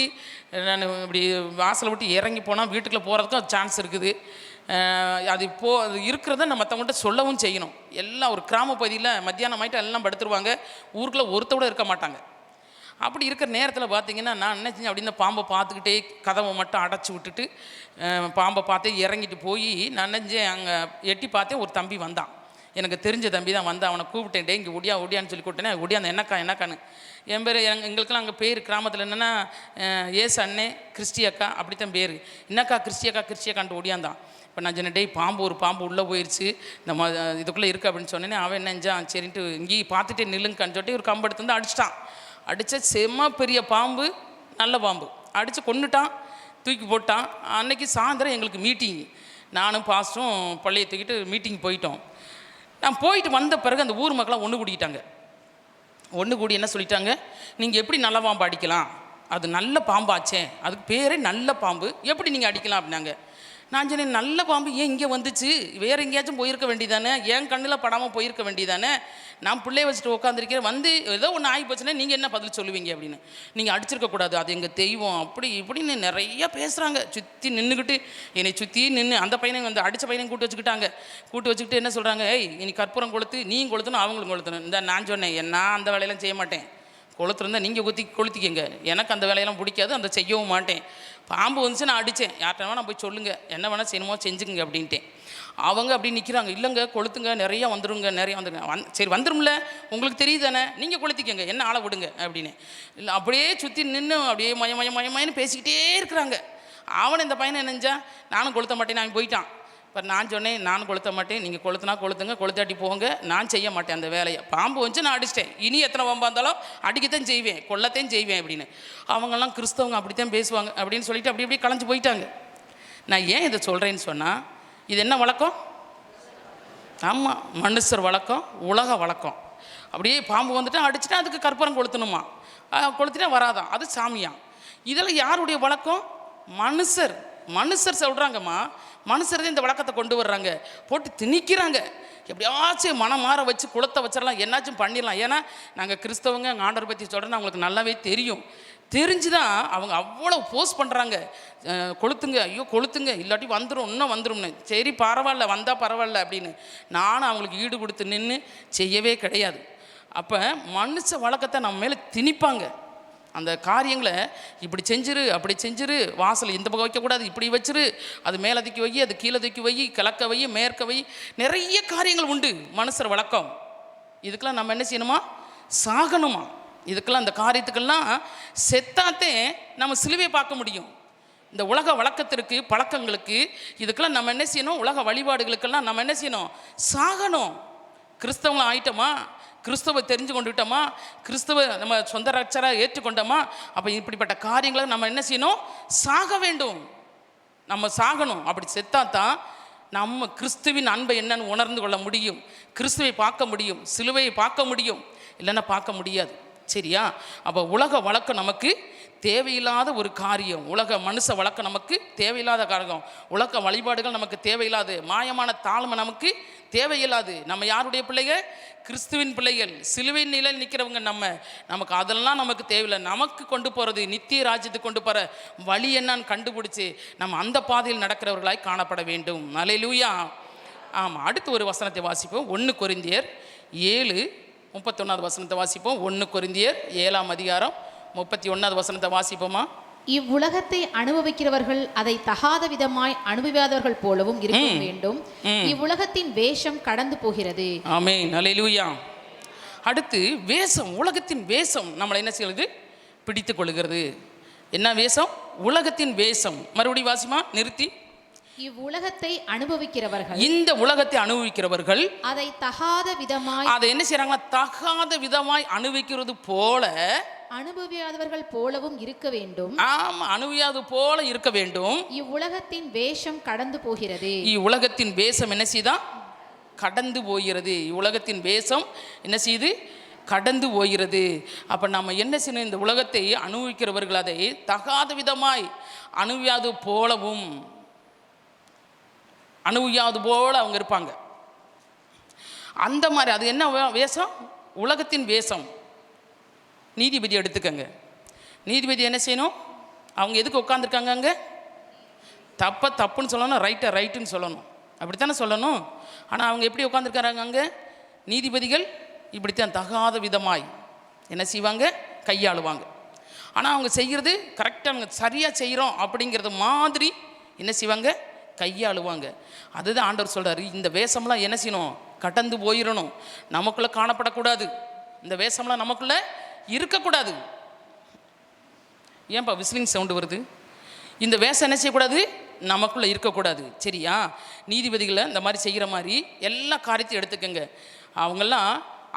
நான் இப்படி வாசலை விட்டு இறங்கி போனால் வீட்டுக்குள்ளே போகிறதுக்கும் சான்ஸ் இருக்குது. அது இருக்கிறத நம்ம மற்றவங்கள்ட்ட சொல்லவும் செய்யணும். எல்லாம் ஒரு கிராம பகுதியில் மத்தியானம் ஆகிட்டு எல்லாம் படுத்துருவாங்க. ஊருக்குள்ளே ஒருத்த கூட இருக்க மாட்டாங்க. அப்படி இருக்கிற நேரத்தில் பார்த்தீங்கன்னா நான் என்ன செஞ்சேன் அப்படின்னு பாம்பை பார்த்துக்கிட்டே கதவை மட்டும் அடைச்சி விட்டுட்டு பாம்பை பார்த்தே இறங்கிட்டு போய் நான் நினைஞ்சேன். அங்கே எட்டி பார்த்தேன், ஒரு தம்பி வந்தான். எனக்கு தெரிஞ்ச தம்பி தான் வந்தான். அவனை கூப்பிட்டேன், இங்கே ஒடியான்னு சொல்லி கூப்பிட்டேனே. ஒடியாந்து என்னக்கான்னு என் பேர். எங்களுக்கெல்லாம் அங்கே பேர் கிராமத்தில் என்னென்னா ஏசு அண்ணே, கிறிஸ்டி அக்கா, அப்படித்தான் பேர். என்னக்கா கிறிஸ்டியக்கான்ட்டு ஒடியாந்தான். இப்போ நான் சொன்னேன், பாம்பு ஒரு பாம்பு உள்ளே போயிடுச்சு, இந்த இதுக்குள்ளே இருக்குது அப்படின்னு சொன்னேன்னே. அவன் என்னஞ்சான், சரின்ட்டு இங்கேயும் பார்த்துட்டே நில்லுங்கன்னு சொல்லிட்டு ஒரு கம்பு எடுத்து வந்து அடிச்சிட்டான். அடித்த செம்ம பெரிய பாம்பு, நல்ல பாம்பு. அடித்து கொன்னுட்டான், தூக்கி போட்டான். அன்றைக்கி சாயந்தரம் எங்களுக்கு மீட்டிங். நானும் பாஸ்ட்டும் பள்ளியை தூக்கிட்டு மீட்டிங் போயிட்டோம். நான் போயிட்டு வந்த பிறகு அந்த ஊர் மக்களாக ஒன்று கூடிட்டாங்க. ஒன்று கூடி என்ன சொல்லிட்டாங்க, நீங்கள் எப்படி நல்ல பாம்பு அடிக்கலாம், அது நல்ல பாம்பாச்சே, அதுக்கு பேரே நல்ல பாம்பு, எப்படி நீங்கள் அடிக்கலாம் அப்படின்னாங்க. நான் சொன்னேன், நல்ல பாம்பு ஏன் இங்கே வந்துச்சு? வேறு எங்கேயாச்சும் போயிருக்க வேண்டியதானே, என் கண்ணில் படாமல் போயிருக்க வேண்டியதானே. நான் பிள்ளைய வச்சுட்டு உட்காந்துருக்கேன், வந்து ஏதோ ஒன்று ஆகி போச்சுன்னா நீங்கள் என்ன பதில் சொல்லுவீங்க அப்படின்னு. நீங்கள் அடிச்சிருக்கக்கூடாது, அது எங்கள் தெய்வம் அப்படி இப்படின்னு நிறையா பேசுகிறாங்க. சுற்றி நின்றுக்கிட்டு என்னை சுற்றி நின்று அந்த பையனை வந்து அடித்த பையனையும் கூட்டு வச்சுக்கிட்டு என்ன சொல்கிறாங்க, ஏய் இனி கற்பூரம் கொளுத்து, நீயும் கொளுத்தணும் அவங்களும் கொளுத்தணும். இந்த நான் சொன்னேன், நான் அந்த வேலையெல்லாம் செய்ய மாட்டேன். கொளுத்துருந்தா நீங்கள் கொளுத்திக்கங்க, எனக்கு அந்த வேலையெல்லாம் பிடிக்காது, அந்த செய்யவும் மாட்டேன். பாம்பு வந்துச்சு நான் அடித்தேன், யார்கிட்ட வேணால் போய் சொல்லுங்கள், என்ன வேணால் செய்யணுமோ செஞ்சுக்குங்க அப்படின்ட்டேன். அவங்க அப்படி நிற்கிறாங்க, இல்லைங்க கொளுத்துங்க, நிறையா வந்துருங்க சரி வந்துரும்ல, உங்களுக்கு தெரியுது தானே, நீங்கள் கொளுத்திக்கங்க, என்ன ஆளை விடுங்க அப்படின்னு. இல்லை அப்படியே சுற்றி நின்று அப்படியே மயமயன்னு பேசிக்கிட்டே இருக்கிறாங்க. அவனை இந்த பையனை நினைஞ்சா நானும் கொளுத்த மாட்டேன்னு அவன் போயிட்டான். இப்போ நான் சொன்னேன், நான் கொளுத்த மாட்டேன், நீங்கள் கொளுத்துனா கொளுத்துங்க, கொளுத்தாட்டி போங்க, நான் செய்ய மாட்டேன் அந்த வேலையை. பாம்பு வந்து நான் அடிச்சிட்டேன், இனி எத்தனை பாம்பாக இருந்தாலும் அடிக்கத்தான் செய்வேன், கொல்லத்தையும் செய்வேன் அப்படின்னு. அவங்கெல்லாம் கிறிஸ்தவங்க அப்படித்தான் பேசுவாங்க அப்படின்னு சொல்லிட்டு அப்படி கலைஞ்சு போயிட்டாங்க. நான் ஏன் இதை சொல்கிறேன்னு சொன்னால், இது என்ன வழக்கம்? ஆமாம், மனுஷர் வழக்கம், உலக வழக்கம். அப்படியே பாம்பு வந்துட்டு அடிச்சுட்டா அதுக்கு கற்பூரம் கொளுத்தணுமா, கொளுத்திட்டா வராதான், அது சாமியா. இதெல்லாம் யாருடைய வழக்கம்? மனுஷர் சொல்கிறாங்கம்மா, மனுஷரதே இந்த வழக்கத்தை கொண்டு வர்றாங்க, போட்டு திணிக்கிறாங்க. எப்படியாச்சும் மனம் மாற வச்சு குளத்தை வச்சிடலாம், என்னாச்சும் பண்ணிடலாம். ஏன்னா நாங்கள் கிறிஸ்தவங்க, எங்கள் ஆண்டவரை பற்றி சொல்கிறேன்னு அவங்களுக்கு நல்லாவே தெரியும். தெரிஞ்சு தான் அவங்க அவ்வளோ போஸ்ட் பண்ணுறாங்க, கொளுத்துங்க, ஐயோ கொளுத்துங்க, இல்லாட்டி வந்துடும், இன்னும் வந்துடும்னு. சரி பரவாயில்ல, வந்தால் பரவாயில்ல அப்படின்னு நானும் அவங்களுக்கு ஈடு கொடுத்து நின்று செய்யவே கிடையாது. அப்போ மனுஷ வழக்கத்தை நம்ம மேலே திணிப்பாங்க. அந்த காரியங்களை இப்படி செஞ்சிரு, அப்படி செஞ்சிரு, வாசல் இந்த பக்கம் வைக்கக்கூடாது, இப்படி வச்சிரு, அது மேலே தூக்கி வை, அது கீழே தூக்கி வை, கிழக்க வை, மேற்க வை, நிறைய காரியங்கள் உண்டு மனுஷர் வழக்கம். இதுக்கெல்லாம் நம்ம என்ன செய்யணுமா? சாகணுமா? இதுக்கெல்லாம் அந்த காரியத்துக்கெல்லாம் செத்தாத்தே நம்ம சிலுவையை பார்க்க முடியும். இந்த உலக வழக்கத்திற்கு, பழக்கங்களுக்கு, இதுக்கெல்லாம் நம்ம என்ன செய்யணும்? உலக வழிபாடுகளுக்கெல்லாம் நம்ம என்ன செய்யணும்? சாகணும். கிறிஸ்தவங்களும் ஆயிட்டோமா, கிறிஸ்தவ தெரிஞ்சு கொண்டுட்டோமா, கிறிஸ்தவ நம்ம சொந்த ரட்சராக ஏற்றுக்கொண்டோமா, அப்போ இப்படிப்பட்ட காரியங்களை நம்ம என்ன செய்யணும்? சாக வேண்டும், நம்ம சாகணும். அப்படி செத்தாதான் நம்ம கிறிஸ்துவின் அன்பை என்னன்னு உணர்ந்து கொள்ள முடியும், கிறிஸ்துவை பார்க்க முடியும், சிலுவையை பார்க்க முடியும், இல்லைன்னா பார்க்க முடியாது. சரியா? அப்போ உலக வழக்கம் நமக்கு தேவையில்லாத ஒரு காரியம், உலக மனுஷ வழக்கம் நமக்கு தேவையில்லாத காரியம், உலக வழிபாடுகள் நமக்கு தேவையில்லாது, மாயமான தாழ்மை நமக்கு தேவையில்லாது. நம்ம யாருடைய பிள்ளைகள்? கிறிஸ்துவின் பிள்ளைகள், சிலுவையின் நிலையில் நிற்கிறவங்க. நமக்கு அதெல்லாம் நமக்கு தேவையில்லை. நமக்கு கொண்டு போகிறது, நித்திய ராஜ்யத்துக்கு கொண்டு போகிற வழி என்னன்னு கண்டுபிடிச்சி நம்ம அந்த பாதையில் நடக்கிறவர்களாய் காணப்பட வேண்டும். அல்லேலூயா. ஆமாம், அடுத்து ஒரு வசனத்தை வாசிப்போம். 1 கொரிந்தியர் 7:31 வசனத்தை வாசிப்போம். 1 கொரிந்தியர் 7ஆம் அதிகாரம் 31 வசனத்தை வாசிப்போமா? இவ்வுலகத்தை அனுபவிக்கிறவர்கள் அதை தகாத விதமாய் அனுபவியாதவர்கள் போலவும் இருக்க வேண்டும். இவ்வுலகத்தின் வேஷம் கடந்து போகிறது. ஆமென், அல்லேலூயா. அடுத்து வேஷம், உலகத்தின் வேஷம் நம்மளை என்ன செய்கிறது? பிடித்து கொள்கிறது. என்ன வேஷம்? உலகத்தின் வேஷம். மறுபடியும் வாசிமா, நிறுத்தி. இவ்வுலகத்தை அனுபவிக்கிறவர்கள், இந்த உலகத்தை அனுபவிக்கிறவர்கள் அதை தகாத விதமாய், அதை என்ன செய்யறாங்க? தகாத விதமாய் அனுபவிக்கிறது போல அனுபவியாதவர்கள் போலவும் இருக்க வேண்டும். ஆமா, அனுபவியாது போல இருக்க வேண்டும். இவ்வுலகத்தின் வேஷம் கடந்து போகிறது. இவ்வுலகத்தின் வேஷம் என்ன செய்தா? கடந்து போகிறது. இவ்வுலகத்தின் வேஷம் என்ன செய்து? கடந்து போகிறது. அப்ப நம்ம என்ன செய்யணும்? இந்த உலகத்தை அனுபவிக்கிறவர்கள் அதை தகாத விதமாய் அனுபவியாது போலவும், அனுபவியாது போல அவங்க இருப்பாங்க. அந்த மாதிரி அது என்ன வேஷம்? உலகத்தின் வேஷம். நீதிபதி எடுத்துக்கங்க. நீதிபதி என்ன செய்யணும்? அவங்க எதுக்கு உட்காந்துருக்காங்க? அங்கே தப்புன்னு சொல்லணும், ரைட்டுன்னு சொல்லணும், அப்படித்தானே சொல்லணும். ஆனால் அவங்க எப்படி உட்காந்துருக்காங்க? அங்கே நீதிபதிகள் இப்படித்தான் தகாத விதமாய் என்ன செய்வாங்க? கையாளுவாங்க. ஆனால் அவங்க செய்கிறது கரெக்டாக, அவங்க சரியாக செய்கிறோம் அப்படிங்கிறது மாதிரி என்ன செய்வாங்க? கையாளுவாங்க. அதுதான் ஆண்டவர் சொல்கிறார், இந்த வேஷம்லாம் என்ன செய்யணும்? கடந்து போயிடணும், நமக்குள்ளே காணப்படக்கூடாது. இந்த வேஷம்லாம் நமக்குள்ளே இருக்கக்கூடாது. ஏன்பா விசிலிங் சவுண்டு வருது? இந்த வேஷம் என்ன செய்யக்கூடாது? நமக்குள்ளே இருக்கக்கூடாது. சரியா? நீதிபதிகளை இந்த மாதிரி செய்கிற மாதிரி எல்லா காரியத்தையும் எடுத்துக்கங்க. அவங்கெல்லாம்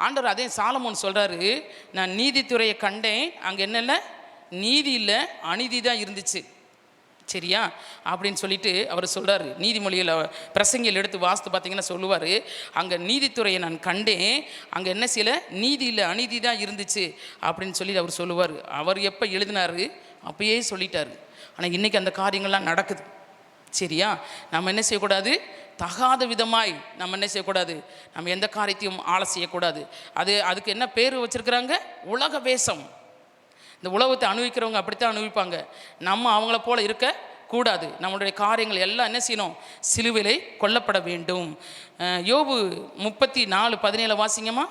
ஆண்டவர் அதே சாலமோன் சொல்கிறாரு, நான் நீதித்துறையை கண்டேன், அங்கே என்ன இல்லை? நீதி இல்லை, அநீதி தான் இருந்துச்சு. சரியா? அப்படின்னு சொல்லிட்டு அவர் சொல்கிறார். நீதிமொழியில் பிரசங்கியில் எடுத்து வாஸ்து பார்த்தீங்கன்னா சொல்லுவார், அங்கே நீதித்துறையை நான் கண்டேன், அங்கே என்ன செய்யலை? நீதி இல்லை, அநீதி தான் இருந்துச்சு அப்படின்னு சொல்லி அவர் சொல்லுவார். அவர் எப்போ எழுதினார் அப்பயே சொல்லிட்டார். ஆனால் இன்றைக்கி அந்த காரியங்கள்லாம் நடக்குது. சரியா? நம்ம என்ன செய்யக்கூடாது? தகாத விதமாய் நம்ம என்ன செய்யக்கூடாது? நம்ம எந்த காரியத்தையும் ஆளை செய்யக்கூடாது. அதுக்கு என்ன பேர் வச்சுருக்குறாங்க? உலக வேஷம். இந்த உலகத்தை அனுபவிக்கிறவங்க அப்படித்தான் அனுபவிப்பாங்க. நம்ம அவங்கள போல இருக்க கூடாது. நம்மளுடைய காரியங்கள் எல்லாம் என்ன செய்யணும்? சிலுவையிலே கொல்லப்பட வேண்டும். யோபு 34:17 வாசிங்கம்மா.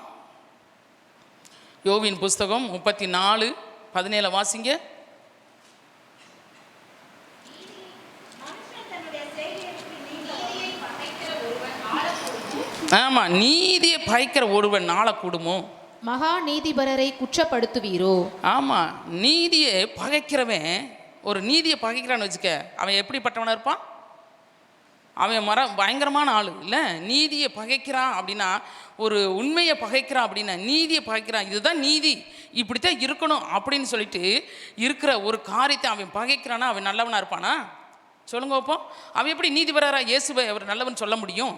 யோபின் புஸ்தகம் 34:17 வாசிங்க. ஆமா, நீதியை பகைக்கிற ஒருவன் ஆளக்கூடுமோ? மகா நீதிபரரை குற்றப்படுத்துவீரோ? ஆமா, நீதியை பகைக்கிறவன், ஒரு நீதியை பகைக்கிறான்னு வச்சுக்க, அவன் எப்படிப்பட்டவனா இருப்பான்? அவன் பயங்கரமான ஆள் இல்லை. நீதியை பகைக்கிறான் அப்படின்னா, ஒரு உண்மையை பகைக்கிறான் அப்படின்னா, நீதியை பகைக்கிறான், இதுதான் நீதி, இப்படித்தான் இருக்கணும் அப்படின்னு சொல்லிட்டு இருக்கிற ஒரு காரியத்தை அவன் பகைக்கிறானா அவன் நல்லவனா இருப்பானா? சொல்லுங்க வைப்போம். அவன் எப்படி நீதிபரரா இயேசுவை அவர் நல்லவன் சொல்ல முடியும்?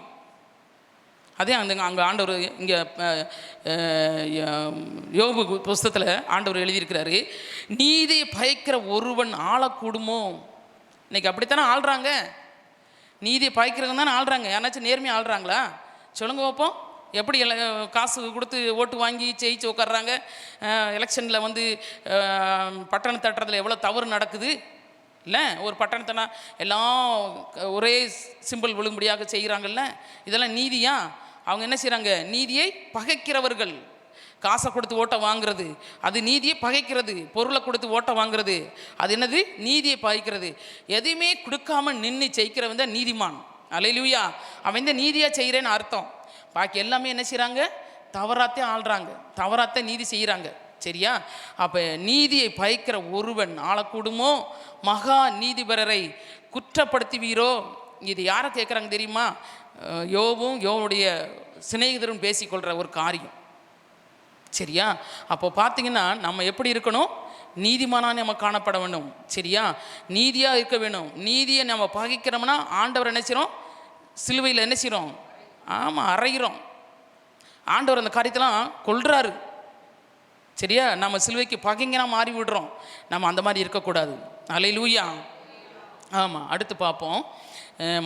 அதே அங்கே ஆண்டவர் இங்கே யோபு புஸ்தகத்தில் ஆண்டவர் எழுதியிருக்கிறாரு, நீதியை பயக்கிற ஒருவன் ஆளக்கூடுமோ? இன்னைக்கு அப்படித்தானே ஆள்றாங்க. நீதியை பயக்கிறவங்க தானே ஆள்றாங்க. யாராச்சும் நேர்மையாக ஆள்றாங்களா? சொல்லுங்க வைப்போம். எப்படி காசு கொடுத்து ஓட்டு வாங்கி ஜெயிச்சு உட்கார்றாங்க. எலெக்ஷனில் வந்து பட்டணம் தட்டுறதுல எவ்வளோ தவறு நடக்குது இல்லை? ஒரு பட்டணத்தைனா எல்லாம் ஒரே சிம்பிள் விழும்படியாக செய்கிறாங்கல்ல. இதெல்லாம் நீதியா? அவங்க என்ன செய்கிறாங்க? நீதியை பகைக்கிறவர்கள். காசை கொடுத்து ஓட்டை வாங்குறது அது நீதியை பகைக்கிறது. பொருளை கொடுத்து ஓட்டை வாங்குறது அது என்னது? நீதியை பகைக்கிறது. எதையுமே கொடுக்காம நின்று ஜெயிக்கிறவன் தான் நீதிமான். அல்லேலூயா. அவன் தான் நீதியாக செய்கிறேன்னு அர்த்தம். பாக்கி எல்லாமே என்ன செய்கிறாங்க? தவறாத்தே ஆள்றாங்க, தவறாத்தே நீதி செய்கிறாங்க. சரியா? அப்போ நீதியை பகைக்கிற ஒருவன் ஆளக்கூடுமோ? மகா நீதிபரரை குற்றப்படுத்துவீரோ? இது யாரை கேட்குறாங்க தெரியுமா? யோவும் யோவுடைய சிநேகிதரும் பேசிக்கொள்கிற ஒரு காரியம். சரியா? அப்போ பார்த்தீங்கன்னா நம்ம எப்படி இருக்கணும்? நீதிமானாக நம்ம காணப்பட வேணும். சரியா? நீதியாக இருக்க வேணும். நீதியை நம்ம பகைக்கிறோம்னா ஆண்டவர் என்ன செய்கிறோம்? சிலுவையில் என்ன செய்கிறோம்? ஆமாம், அறைகிறோம். ஆண்டவர் அந்த காரியத்தெல்லாம் கொள்கிறாரு. சரியா? நம்ம சிலுவைக்கு பகைங்கனா மாறி விடுறோம். நம்ம அந்த மாதிரி இருக்கக்கூடாது. அல்லேலூயா. ஆமாம், அடுத்து பார்ப்போம்.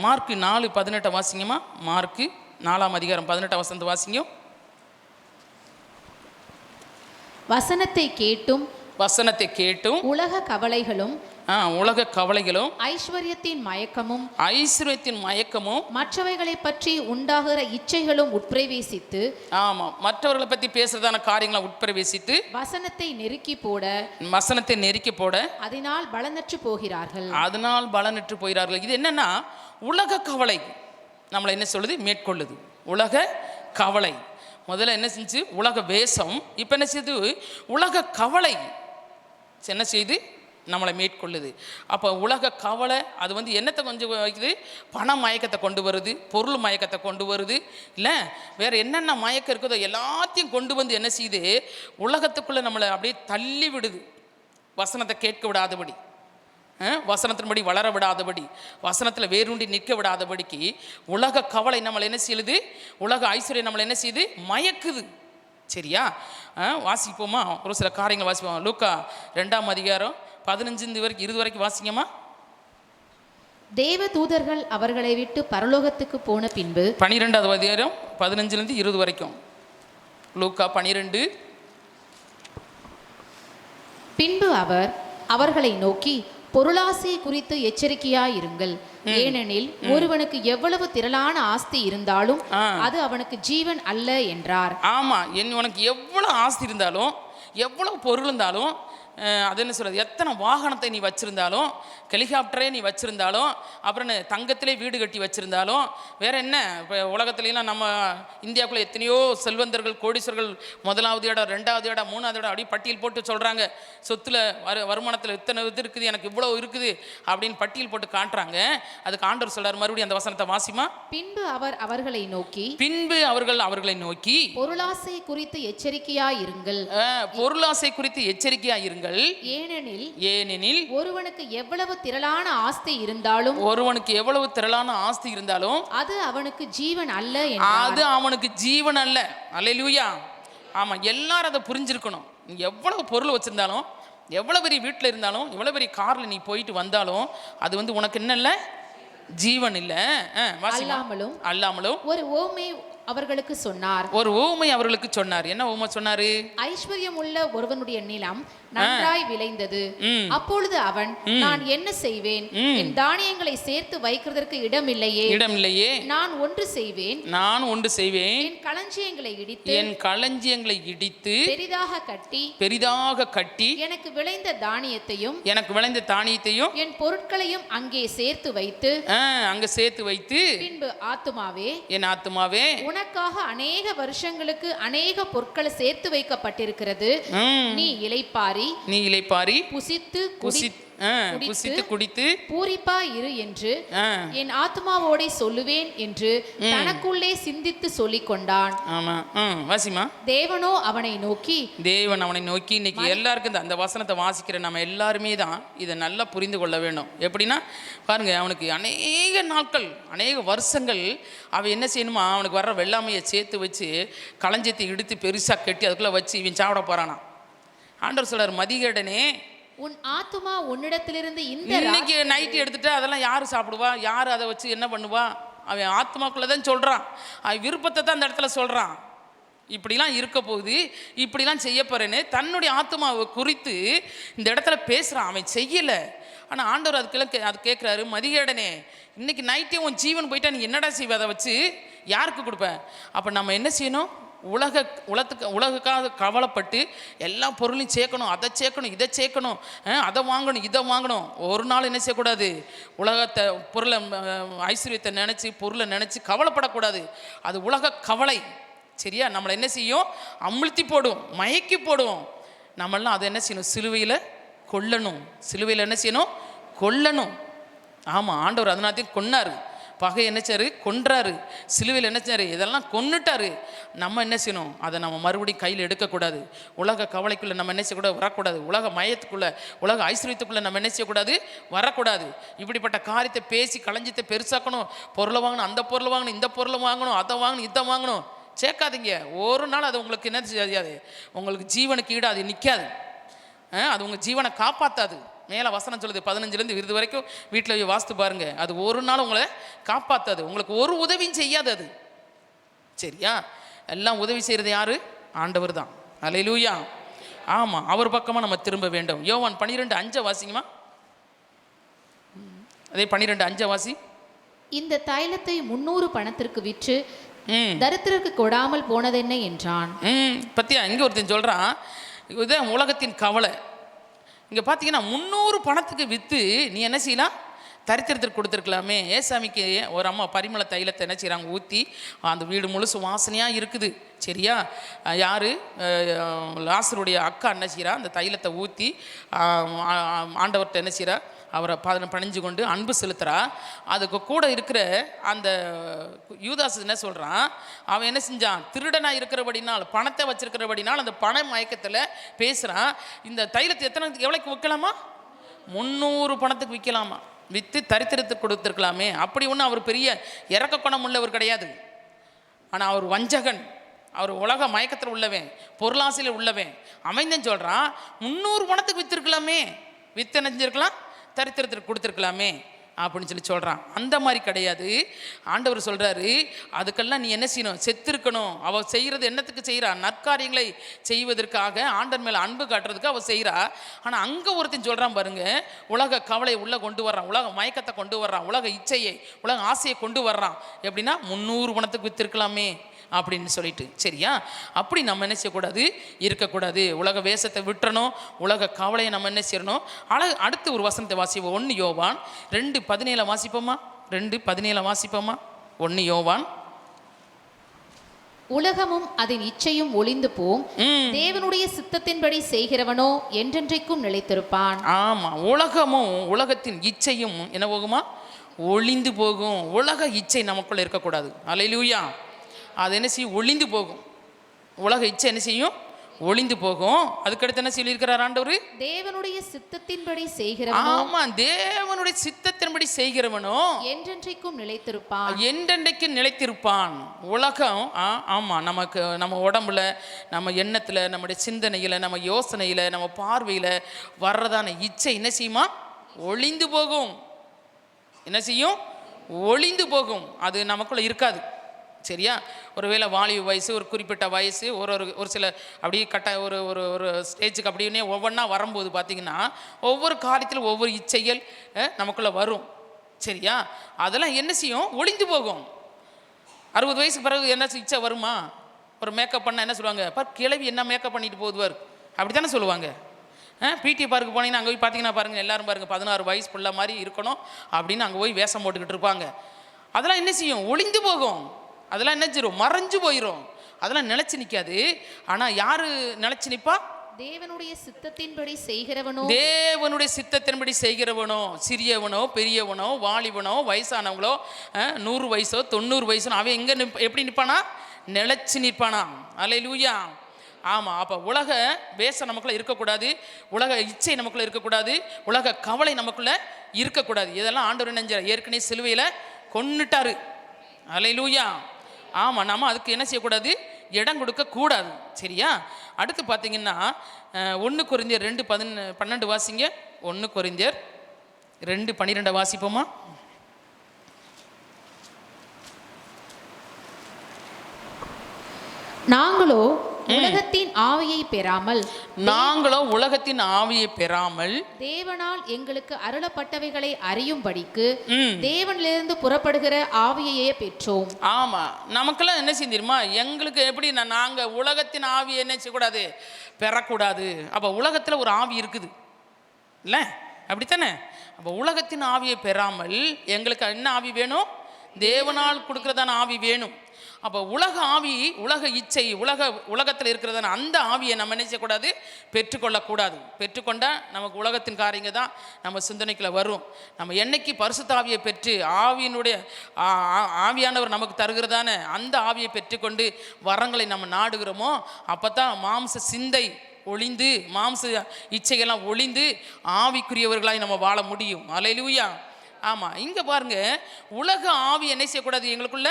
மார்க்கு 4:18 வாசிங்கம்மா. மார்க்கு 4:18 வாசிங்க. வசனத்தை கேட்டும் உலக கவலைகளும் ஐஸ்வர்யத்தின் மயக்கமும் மற்றவைகளை பற்றி உண்டாகிற இச்சைகளும் உட்பிரவேசித்து, ஆமாம், மற்றவர்களை பற்றி பேசுறதான காரியங்களை உட்பிரவேசித்து வசனத்தை நெருக்கி போட அதனால் பலனற்று போகிறார்கள். இது என்னன்னா, உலக கவலை நம்மளை என்ன சொல்லுது? மேற்கொள்ளுது. உலக கவலை முதல்ல என்ன செஞ்சு? உலக வேஷம். இப்போ என்ன செய்யுது? உலக கவலை என்ன செய்யுது? நம்மளை மேற்கொள்ளுது. அப்போ உலக கவலை அது வந்து என்னத்தை கொஞ்சம் வைக்குது? பண மயக்கத்தை கொண்டு வருது, பொருள் மயக்கத்தை கொண்டு வருது, இல்லை வேறு என்னென்ன மயக்கம் இருக்குதோ எல்லாத்தையும் கொண்டு வந்து என்ன செய்யுது? உலகத்துக்குள்ளே நம்மளை அப்படியே தள்ளி விடுது. வசனத்தை கேட்க விடாதபடி, வசனத்தின்படி வளர விடாதபடி, வசனத்தில் வேரூண்டி நிற்க விடாதபடிக்கு உலக கவலை நம்மளை என்ன செய்யுது? உலக ஐஸ்வர்யம் நம்மளை என்ன செய்யுது? மயக்குது. சரியா? வாசிப்போமா? ஒரு சில காரியங்கள் வாசிப்போம். லூக்கா 2:15-20 வரைக்கும் வாசிங்கம்மா. தேவ தூதர்கள் அவர்களை விட்டு பரலோகத்துக்கு போன பின்பு 12:15-20 வரைக்கும். லூக்கா 12. பின்பு அவர் அவர்களை நோக்கி, பொருளாசை குறித்து எச்சரிக்கையாயிருங்கள். ஏனெனில் ஒருவனுக்கு எவ்வளவு திரளான ஆஸ்தி இருந்தாலும் அது அவனுக்கு ஜீவன் அல்ல என்றார். ஆமா, உனக்கு எவ்வளவு ஆஸ்தி இருந்தாலும், எவ்வளவு பொருள் இருந்தாலும், அது என்ன சொல்கிறது, எத்தனை வாகனத்தை நீ வச்சுருந்தாலும், ஹெலிகாப்டரே நீ வச்சுருந்தாலும், அப்புறம் தங்கத்திலே வீடு கட்டி வச்சுருந்தாலும், வேறு என்ன இப்போ உலகத்துலாம் நம்ம இந்தியாவுக்குள்ளே எத்தனையோ செல்வந்தர்கள், கோடீஸ்வரர்கள் முதலாவது இடம், 2வது இடம், 3வது இடம் அப்படி பட்டியல் போட்டு சொல்கிறாங்க. சொத்தில் வருமானத்தில் இத்தனை இது இருக்குது, எனக்கு இவ்வளோ இருக்குது அப்படின்னு பட்டியல் போட்டு காட்டுறாங்க. அதுக்கு ஆண்டவர் சொல்கிறார், மறுபடியும் அந்த வசனத்தை வாசிமா. பின்பு அவர் அவர்களை நோக்கி பொருளாசை குறித்து எச்சரிக்கையாயிருங்கள். பொருளாசை குறித்து எச்சரிக்கையாயிருங்கள். ஏனெனில் ஒருவனுக்கு எவ்வளவு திரளான ஆஸ்தி இருந்தாலும் அது அவனுக்கு ஜீவன் அல்ல என்றார். அல்லேலூயா. ஆமா, எல்லாரும் அதை புரிஞ்சிருக்கணும். நீ எவ்வளவு பொருள் வச்சிருந்தாலும், எவ்வளவு பெரிய வீட்டில் இருந்தாலும், எவ்வளவு பெரிய கார்ல நீ போயிட்டு வந்தாலும், அது வந்து உனக்கு என்ன இல்லை? ஜீவன் இல்ல. அல்லாமலும் ஒரு ஓமை அவர்களுக்கு சொன்னார். ஒரு ஊமை அவர்களுக்கு சொன்னார். என்ன ஊமை சொன்னாரு? ஐஸ்வர்யம் உள்ள ஒருவனுடைய நிலம் நன்றாய் விளைந்தது. அப்பொழுது அவன், நான் என்ன செய்வேன்? என் தானியங்களை சேர்த்து வைக்கிறதற்கு இடமில்லையே. நான் ஒன்று செய்வேன். என் களஞ்சியங்களை இடித்து பெரிதாக கட்டி எனக்கு விளைந்த தானியத்தையும் என் பொருட்களையும் அங்கே சேர்த்து வைத்து பின்பு என் ஆத்துமாவே உனக்காக அநேக வருஷங்களுக்கு அநேக பொருட்கள் சேர்த்து வைக்கப்பட்டிருக்கிறது. நீ இளைப்பாரி புசித்து குடித்து பூரிப்பா இரு என்று என் ஆத்மாவோட சொல்லுவேன் என்று தனக்குள்ளே சிந்தித்து சொல்லிக் கொண்டான். ஆமா. வாசிமா. தேவன் அவனை நோக்கி இன்னைக்கு எல்லாருக்கும் அந்த வசனத்தை வாசிக்கிற நம்ம எல்லாருமே தான் இதை நல்லா புரிந்து கொள்ள வேண்டும். எப்படின்னா பாருங்க, அவனுக்கு அநேக நாட்கள் அநேக வருஷங்கள் அவன் என்ன செய்யணுமா, அவனுக்கு வர்ற வெள்ளாமையை சேர்த்து வச்சு களஞ்சியத்தை இடித்து பெருசா கட்டி அதுக்குள்ள வச்சு இவன் சாப்பிட போறானா. ஆண்டவர் சொல்றார், மதிகேடனே, உன் ஆத்துமா உன்னிடத்திலிருந்து இன்னைக்கு நைட்டு எடுத்துட்டு அதெல்லாம் யாரு சாப்பிடுவா? யாரு அதை வச்சு என்ன பண்ணுவா? அவன் ஆத்மாக்குள்ளதான் சொல்றான், அவன் விருப்பத்தை தான் அந்த இடத்துல சொல்றான். இப்படிலாம் இருக்க போகுது, இப்படிலாம் செய்ய போறேன்னு தன்னுடைய ஆத்மாவை குறித்து இந்த இடத்துல பேசுறான். அவன் செய்யல. ஆனால் ஆண்டவர் அது கேட்குறாரு, மதிகேடனே, இன்னைக்கு நைட்டே உன் ஜீவன் போயிட்டா நீ என்னடா செய்வ? அதை வச்சு யாருக்கு கொடுப்ப? அப்போ நம்ம என்ன செய்யணும்? உலகுக்காக கவலைப்பட்டு எல்லா பொருளையும் சேர்க்கணும், அதை சேர்க்கணும், இதை சேர்க்கணும், அதை வாங்கணும், இதை வாங்கணும். ஒரு நாள் என்ன செய்யக்கூடாது? உலகத்தை பொருளை ஐஸ்வர்யத்தை நினச்சி பொருளை நினச்சி கவலைப்படக்கூடாது. அது உலக கவலை. சரியா? நம்மளை என்ன செய்யும்? அமுழ்த்தி போடும், மயக்கி போடுவோம். நம்மளாம் அதை என்ன செய்யணும்? சிலுவையில் கொல்லணும். சிலுவையில் என்ன செய்யணும்? கொல்லணும். ஆமாம், ஆண்டவர் அதனாத்தையும் கொன்னார். பகை என்னச்சாரு? கொன்றாரு. சிலுவையில் என்னச்சாரு? இதெல்லாம் கொன்னுட்டாரு. நம்ம என்ன செய்யணும்? அதை நம்ம மறுபடியும் கையில் எடுக்கக்கூடாது. உலக கவலைக்குள்ளே நம்ம என்ன செய்யக்கூடாது? வரக்கூடாது. உலக மயத்துக்குள்ளே, உலக ஐஸ்வர்யத்துக்குள்ளே நம்ம என்ன செய்யக்கூடாது? வரக்கூடாது. இப்படிப்பட்ட காரியத்தை பேசி களஞ்சியத்தை பெருசாக்கணும், பொருளை வாங்கணும், அந்த பொருளை வாங்கணும், இந்த பொருளை வாங்கணும், அதை வாங்கணும், இதை வாங்கணும், சேர்க்காதீங்க. ஒரு நாள் அது உங்களுக்கு என்ன செய்யாது? உங்களுக்கு ஜீவனுக்கு ஈடாது நிற்காது. அது உங்கள் ஜீவனை காப்பாற்றாது. மேலே வசனம் சொல்லுது 15லேருந்து 20 வரைக்கும் வீட்டில் வாஸ்து பாருங்க. அது ஒரு நாள் உங்களை காப்பாற்றாது, உங்களுக்கு ஒரு உதவியும் செய்யாது அது. சரியா? எல்லாம் உதவி செய்கிறது யாரு? ஆண்டவர் தான். அல்லேலூயா. ஆமாம், அவர் பக்கமாக நம்ம திரும்ப வேண்டும். யோவான் 12:5 வாசிங்கம்மா. அதே 12:5 வாசி. இந்த தைலத்தை 300 பணத்திற்கு விற்று தரித்திரருக்கு கொடாமல் போனதென்ன என்றான். பத்தியா, இங்கே ஒருத்தன் சொல்கிறான், இதுதான் உலகத்தின் கவலை. இங்கே பார்த்தீங்கன்னா 300 பணத்துக்கு விற்று நீ என்ன செய்யலாம்? தரித்திரத்திற்கு கொடுத்துருக்கலாமே. ஏசாமிக்கு ஒரு அம்மா பரிமள தைலத்தை என்ன செய்கிறாங்க? ஊற்றி அந்த வீடு முழுசு வாசனையாக இருக்குது. சரியா? யார்? லாசருடைய அக்கா என்ன செய்கிறா? அந்த தைலத்தை ஊற்றி ஆண்டவர்கிட்ட என்ன செய்கிறா? அவரை பணிஞ்சு கொண்டு அன்பு செலுத்துகிறா. அதுக்கு கூட இருக்கிற அந்த யூதாஸ் என்ன சொல்கிறான்? அவன் என்ன செஞ்சான்? திருடனாக இருக்கிறபடினால், பணத்தை வச்சிருக்கிறபடினால் அந்த பண மயக்கத்தில் பேசுகிறான். இந்த தைலத்தை எவ்வளோக்கு விற்கலாமா? 300 பணத்துக்கு விற்கலாமா? விற்று தரித்திரத்துக்கு கொடுத்துருக்கலாமே. அப்படி ஒன்றும் அவர் பெரிய இறக்க குணம் உள்ளவர் கிடையாது. ஆனால் அவர் வஞ்சகன், அவர் உலக மயக்கத்தில் உள்ளவன், பொருளாசையில் உள்ளவன். அமைந்தன் சொல்கிறான், 300 பணத்துக்கு விற்றுருக்கலாமே, விற்று நினைஞ்சிருக்கலாம், தரித்திரத்திற்கு கொடுத்துருக்கலாமே அப்படின்னு சொல்கிறான். அந்த மாதிரி கிடையாது. ஆண்டவர் சொல்கிறாரு, அதுக்கெல்லாம் நீ என்ன செய்யணும்? செத்துருக்கணும். அவள் செய்கிறது என்னத்துக்கு செய்கிறா? நற்காரியங்களை செய்வதற்காக, ஆண்டவர் மேலே அன்பு காட்டுறதுக்கு அவள் செய்கிறா. ஆனால் அங்கே ஒருத்தன் சொல்கிறான் பாருங்க, உலக கவலை உள்ளே கொண்டு வர்றான், உலக மயக்கத்தை கொண்டு வர்றான், உலக இச்சையை, உலக ஆசையை கொண்டு வர்றான். எப்படின்னா 300 பணத்துக்கு விற்றுருக்கலாமே அப்படின்னு சொல்லிட்டு. சரியா? அப்படி நம்ம என்ன செய்யக்கூடாது? இருக்கக்கூடாது. உலக வேஷத்தை விட்டுறணும், உலக கவலையை நம்ம என்ன செய்யணும்? அடுத்து ஒரு வசனத்தை வாசிப்போம். 1 யோவான் 2:17 வாசிப்போமா? 2:17 வாசிப்போமா? 1 யோவான். உலகமும் அதன் இச்சையும் ஒளிந்து போம், தேவனுடைய சித்தத்தின்படி செய்கிறவனோ என்றென்றைக்கும் நிலைத்திருப்பான். ஆமா, உலகமும் உலகத்தின் இச்சையும் என்ன போகுமா? ஒளிந்து போகும். உலக இச்சை நமக்குள்ள இருக்கக்கூடாது. அல்லேலூயா. அது என்ன செய்யும்? ஒளிந்து போகும். உலக இச்சை என்ன செய்யும்? ஒளிந்து போகும். அதுக்கடுத்து என்ன சொல்லியிருக்கிறார் ஆண்டவர்? தேவனுடைய சித்தத்தின்படி செய்கிறவனோ, ஆமா, தேவனுடைய சித்தத்தின்படி செய்கிறவனோ என்றென்றைக்கும் நிலைத்திருப்பான். என்றென்றைக்கும் நிலைத்திருப்பான். உலகம் ஆமா, நமக்கு நம்ம உடம்புல, நம்ம எண்ணத்துல, நம்முடைய சிந்தனையில, நம்ம யோசனையில, நம்ம பார்வையில வர்றதான இச்சை என்ன செய்யுமா? ஒளிந்து போகும். என்ன செய்யும்? ஒளிந்து போகும், அது நமக்குள்ளே இருக்காது. சரியா? ஒருவேளை வாலிப வயசு, ஒரு குறிப்பிட்ட வயசு, ஒரு சில அப்படியே ஒரு ஒரு ஒரு ஸ்டேஜுக்கு அப்படின்னே ஒவ்வொன்றா வரும்போது பார்த்திங்கன்னா ஒவ்வொரு காரியத்திலும் ஒவ்வொரு இச்சைகள் நமக்குள்ளே வரும். சரியா? அதெல்லாம் என்ன செய்யும்? ஒளிந்து போகும். 60 வயசுக்கு பிறகு என்ன இச்சை வருமா? ஒரு மேக்கப் பண்ண என்ன சொல்லுவாங்க? கிழவி என்ன மேக்கப் பண்ணிட்டு போதுவார், அப்படி தானே சொல்லுவாங்க. பிடி பார்க்கு போனீங்கன்னா அங்கே போய் பார்த்தீங்கன்னா பாருங்கள், எல்லோரும் பாருங்கள் 16 வயசு பிள்ளை மாதிரி இருக்கணும் அப்படின்னு அங்கே போய் வேஷம் போட்டுக்கிட்டு இருப்பாங்க. அதெல்லாம் என்ன செய்யும்? ஒளிந்து போகும். அதெல்லாம் என்ன செய்யும்? மறைஞ்சு போயிடும். அதெல்லாம் நிலைச்சு நிற்காது. ஆனால் யார் நிலைச்சு நிற்பா? தேவனுடைய சித்தத்தின்படி செய்கிறவனோ, தேவனுடைய சித்தத்தின்படி செய்கிறவனோ, சிறியவனோ பெரியவனோ வாலிபனோ வயசானவங்களோ 100 வயசோ 90 வயசோ அவன் எங்கே எப்படி நிற்பானா? நிலைச்சு நிற்பானா. அல்லேலூயா. ஆமாம். அப்போ உலக வேஷம் நமக்குள்ளே இருக்கக்கூடாது, உலக இச்சை நமக்குள்ளே இருக்கக்கூடாது, உலக கவலை நமக்குள்ளே இருக்கக்கூடாது. இதெல்லாம் ஆண்டவர் நெஞ்சார் ஏற்கனவே சிலுவையில் கொன்னுட்டாரு. அல்லேலூயா. ஆமாம். நம்ம அதுக்கு என்ன செய்யக்கூடாது? இடம் கொடுக்கக்கூடாது. சரியா? அடுத்து பார்த்தீங்கன்னா 1 கொரிந்தியர் 2:12 வாசிங்க. 1 கொரிந்தியர் 2:12 வாசிப்போமா? நாங்களோ உலகத்தின் ஆவியை பெறாமல் தேவனால் எங்களுக்கு அருளப்பட்டவைகளை அறியும்படிக்கு தேவனிலிருந்து புறப்படுகிற ஆவியையே பெற்றோம். ஆமா. நமக்கெல்லாம் என்ன செஞ்சிருமா? எங்களுக்கு எப்படி நாங்க உலகத்தின் ஆவியை என்ன செய்யக்கூடாது? பெறக்கூடாது. அப்ப உலகத்துல ஒரு ஆவி இருக்குது இல்ல, அப்படித்தானே? அப்ப உலகத்தின் ஆவியை பெறாமல் எங்களுக்கு என்ன ஆவி வேணும்? தேவனால் கொடுக்கறதான ஆவி வேணும். அப்போ உலக ஆவி, உலக இச்சை, உலகத்தில் இருக்கிறதான அந்த ஆவியை நம்ம என்ன செய்யக்கூடாது? பெற்றுக்கொள்ளக்கூடாது. பெற்றுக்கொண்டால் நமக்கு உலகத்தின் காரியங்க தான் நம்ம சிந்தனைக்குள்ள வரும். நம்ம என்னைக்கு பரிசுத்த ஆவியை பெற்று ஆவியானவர் நமக்கு தருகிறதான அந்த ஆவியை பெற்றுக்கொண்டு வரங்களை நம்ம நாடுகிறோமோ அப்போ தான் மாம்ச சிந்தை ஒளிந்து, மாம்ச இச்சைகள்லாம் ஒளிந்து ஆவிக்குரியவர்களாய் நம்ம வாழ முடியும். அல்லேலூயா. ஆமாம். இங்கே பாருங்க, உலக ஆவி என்ன செய்யக்கூடாது? எங்களுக்குள்ள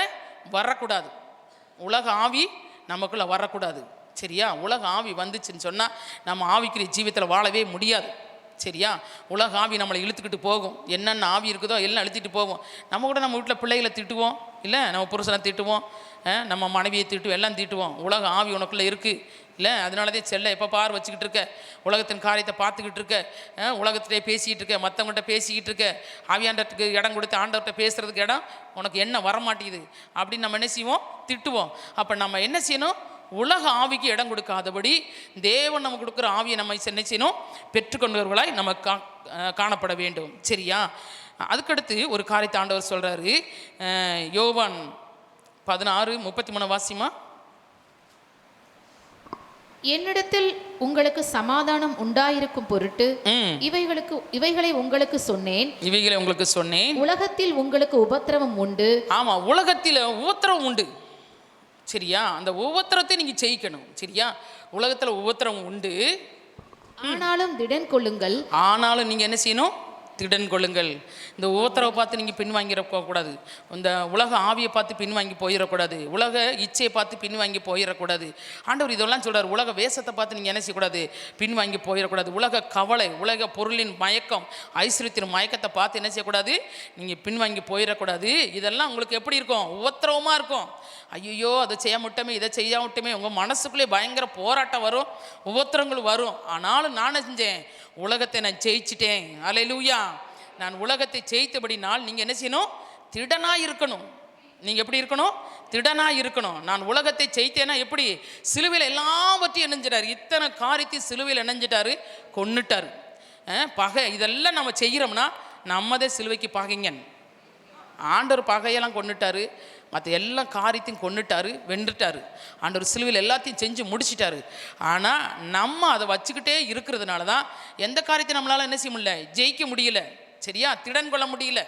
வரக்கூடாது. உலக ஆவி நமக்குள்ளே வரக்கூடாது. சரியா? உலக ஆவி வந்துச்சுன்னு சொன்னால் நம்ம ஆவிக்குரிய ஜீவித்தில் வாழவே முடியாது. சரியா? உலக ஆவி நம்மளை இழுத்துக்கிட்டு போகும். என்னென்ன ஆவி இருக்குதோ எல்லாம் இழுத்துட்டு போகும். நம்ம கூட நம்ம வீட்டில் பிள்ளைகளை திட்டுவோம், இல்லை நம்ம புருஷனை திட்டுவோம், நம்ம மனைவியை திட்டுவோம், எல்லாம் திட்டுவோம். உலக ஆவி உனக்குள்ளே இருக்குது இல்லை? அதனாலதே செல்ல எப்போ பார் வச்சுக்கிட்டு இருக்க, உலகத்தின் காரியத்தை பார்த்துக்கிட்டு இருக்க, உலகத்திலே பேசிக்கிட்டு இருக்க, மற்றவங்கள்ட்ட பேசிக்கிட்டு இருக்க, ஆவியாண்டத்துக்கு இடம் கொடுத்து ஆண்டவர்கிட்ட பேசுகிறதுக்கு இடம் உனக்கு என்ன வரமாட்டேங்குது அப்படின்னு நம்ம என்ன செய்வோம்? திட்டுவோம். அப்போ நம்ம என்ன செய்யணும்? உலக ஆவிக்கு இடம் கொடுக்காதபடி தேவன் நம்ம கொடுக்குற ஆவியை நம்ம என்ன செய்யணும்? பெற்றுக்கொண்டவர்களாய் நம்ம காணப்பட வேண்டும். சரியா? அதுக்கடுத்து ஒரு காரியத்தை ஆண்டவர் சொல்கிறாரு. யோவான் 16:33 வாசிமா. என்னிடத்தில் உங்களுக்கு சமாதானம் உண்டாயிருக்கும் பொருட்டு இவைகளை உங்களுக்கு சொன்னேன். உலகத்தில் உங்களுக்கு உபத்திரவம் உண்டு. ஆமா, உலகத்தில் உபத்திரவம் உண்டு. சரியா? அந்த உபத்திரத்தை நீங்க ஜெயிக்கணும். சரியா? உலகத்துல உபத்திரவம் உண்டு, ஆனாலும் திடன் கொள்ளுங்கள். ஆனாலும் நீங்க என்ன செய்யணும்? திடன் கொள்ளுங்கள். இந்த உபத்திரவை பார்த்து நீங்கள் பின்வாங்கிடக்கூடாது. இந்த உலக ஆவியை பார்த்து பின்வாங்கி போயிடக்கூடாது. உலக இச்சையை பார்த்து பின்வாங்கி போயிடக்கூடாது. ஆண்டவர் இதெல்லாம் சொல்கிறார். உலக வேஷத்தை பார்த்து நீங்கள் என்ன செய்யக்கூடாது? பின்வாங்கி போயிடக்கூடாது. உலக கவலை, உலக பொருளின் மயக்கம், ஐஸ்வர்யத்தின் மயக்கத்தை பார்த்து என்ன செய்யக்கூடாது? நீங்கள் பின்வாங்கி போயிடக்கூடாது. இதெல்லாம் உங்களுக்கு எப்படி இருக்கும்? உபத்திரவமாக இருக்கும். ஐயோ, அதை செய்ய முட்டமே, இதை செய்ய முட்டமே, உங்கள் மனசுக்குள்ளே பயங்கர போராட்டம் வரும், உபத்திரங்கள் வரும். ஆனாலும் நான் செஞ்சேன், உலகத்தை நான் ஜெயிச்சிட்டேன். அல்லேலூயா. நான் உலகத்தை ஜெயித்தபடினால் நீங்கள் என்ன செய்யணும்? திடனாக இருக்கணும். நீங்கள் எப்படி இருக்கணும்? திடனாக இருக்கணும். நான் உலகத்தை ஜெயித்தேன்னா எப்படி? சிலுவையில் எல்லாவற்றையும் இணைஞ்சிட்டார். இத்தனை காரியத்தையும் சிலுவையில் இணைஞ்சிட்டாரு, கொன்னுட்டார். பகை இதெல்லாம் நம்ம செய்கிறோம்னா நம்மதே சிலுவைக்கு பகைங்கன். ஆண்டவர் பகையெல்லாம் கொன்னுட்டாரு, மற்ற எல்லா காரியத்தையும் கொன்னுட்டாரு, வென்றுட்டாரு. ஆண்டவர் சிலுவையில் எல்லாத்தையும் செஞ்சு முடிச்சிட்டாரு. ஆனால் நம்ம அதை வச்சுக்கிட்டே இருக்கிறதுனால தான் எந்த காரியத்தை நம்மளால் என்ன செய்ய முடியல? ஜெயிக்க முடியல. சரியா? திடன் கொள்ள முடியல.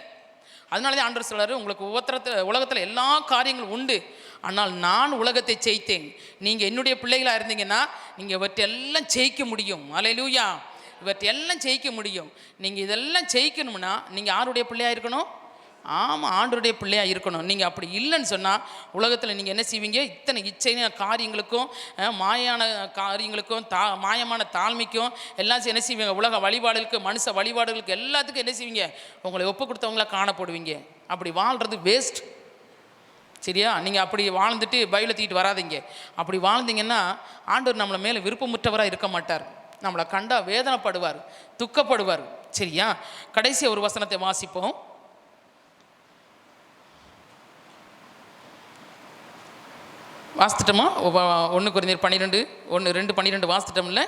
அதனால தான் ஆண்டவர் சொல்றாரு, உங்களுக்கு உலகத்தில் எல்லா காரியங்களும் உண்டு, ஆனால் நான் உலகத்தை ஜெயித்தேன். நீங்கள் என்னுடைய பிள்ளைகளாக இருந்தீங்கன்னா நீங்கள் இவற்றெல்லாம் ஜெயிக்க முடியும். அல்லேலூயா. இவற்றெல்லாம் ஜெயிக்க முடியும். நீங்கள் இதெல்லாம் ஜெயிக்கணும்னா நீங்கள் யாருடைய பிள்ளையாக இருக்கணும்? ஆமாம், ஆண்டவருடைய பிள்ளையாக இருக்கணும். நீங்கள் அப்படி இல்லைன்னு சொன்னால் உலகத்தில் நீங்கள் என்ன செய்வீங்க? இத்தனை இச்சையான காரியங்களுக்கும், மாயான காரியங்களுக்கும், மாயமான தாழ்மைக்கும் எல்லாம் என்ன செய்வீங்க? உலக வழிபாடுகளுக்கு, மனுஷ வழிபாடுகளுக்கு எல்லாத்துக்கும் என்ன செய்வீங்க? உங்களை ஒப்பு கொடுத்தவங்கள காணப்படுவீங்க. அப்படி வாழ்கிறது வேஸ்ட். சரியா? நீங்கள் அப்படி வாழ்ந்துட்டு பைபிளை தூக்கிட்டு வராதிங்க. அப்படி வாழ்ந்தீங்கன்னா ஆண்டவர் நம்மளை மேலே விருப்பமுற்றவராக இருக்க மாட்டார். நம்மளை கண்டா வேதனைப்படுவார், துக்கப்படுவார். சரியா? கடைசி ஒரு வசனத்தை வாசிப்போம். வாசித்துட்டோமா? 1 கொரிந்தியர் 12:1-2-12 வாசித்துட்டோம்ல?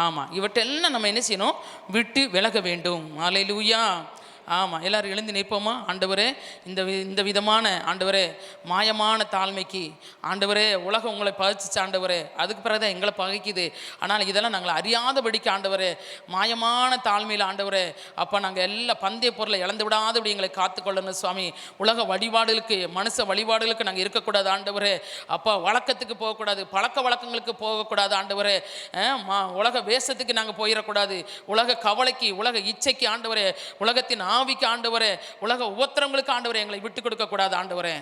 ஆமாம். இவற்றெல்லாம் நம்ம என்ன செய்யணும்? விட்டு விலக வேண்டும். அல்லேலூயா. ஆமாம். எல்லோரும் எழுந்து நிற்போமா? ஆண்டவரே, இந்த விதமான ஆண்டவரே மாயமான தாழ்மைக்கு ஆண்டவரே உலகம் உங்களை பகிச்சிச்சு ஆண்டவரே, அதுக்கு பிறகுதான் எங்களை பகைக்குது. ஆனால் இதெல்லாம் நாங்கள் அறியாதபடிக்கு ஆண்டவரே மாயமான தாழ்மையில் ஆண்டவரே அப்போ நாங்கள் எல்லா பந்தய பொருளை இழந்து விடாதபடி எங்களை காத்துக்கொள்ளணும் சுவாமி. உலக வழிபாடுகளுக்கு மனுஷ வழிபாடுகளுக்கு நாங்கள் இருக்கக்கூடாது ஆண்டவரே. அப்போ வழக்கத்துக்கு போகக்கூடாது, பழக்க வழக்கங்களுக்கு போகக்கூடாது ஆண்டவரே. உலக வேஷத்துக்கு நாங்கள் போயிடக்கூடாது, உலக கவலைக்கு உலக இச்சைக்கு ஆண்டவரே, உலகத்தின் ஆவிக்கு ஆண்டவரே, உலக உபத்திரங்களுக்கு ஆண்டவரே எங்களை விட்டு கொடுக்க கூடாது ஆண்டவரே.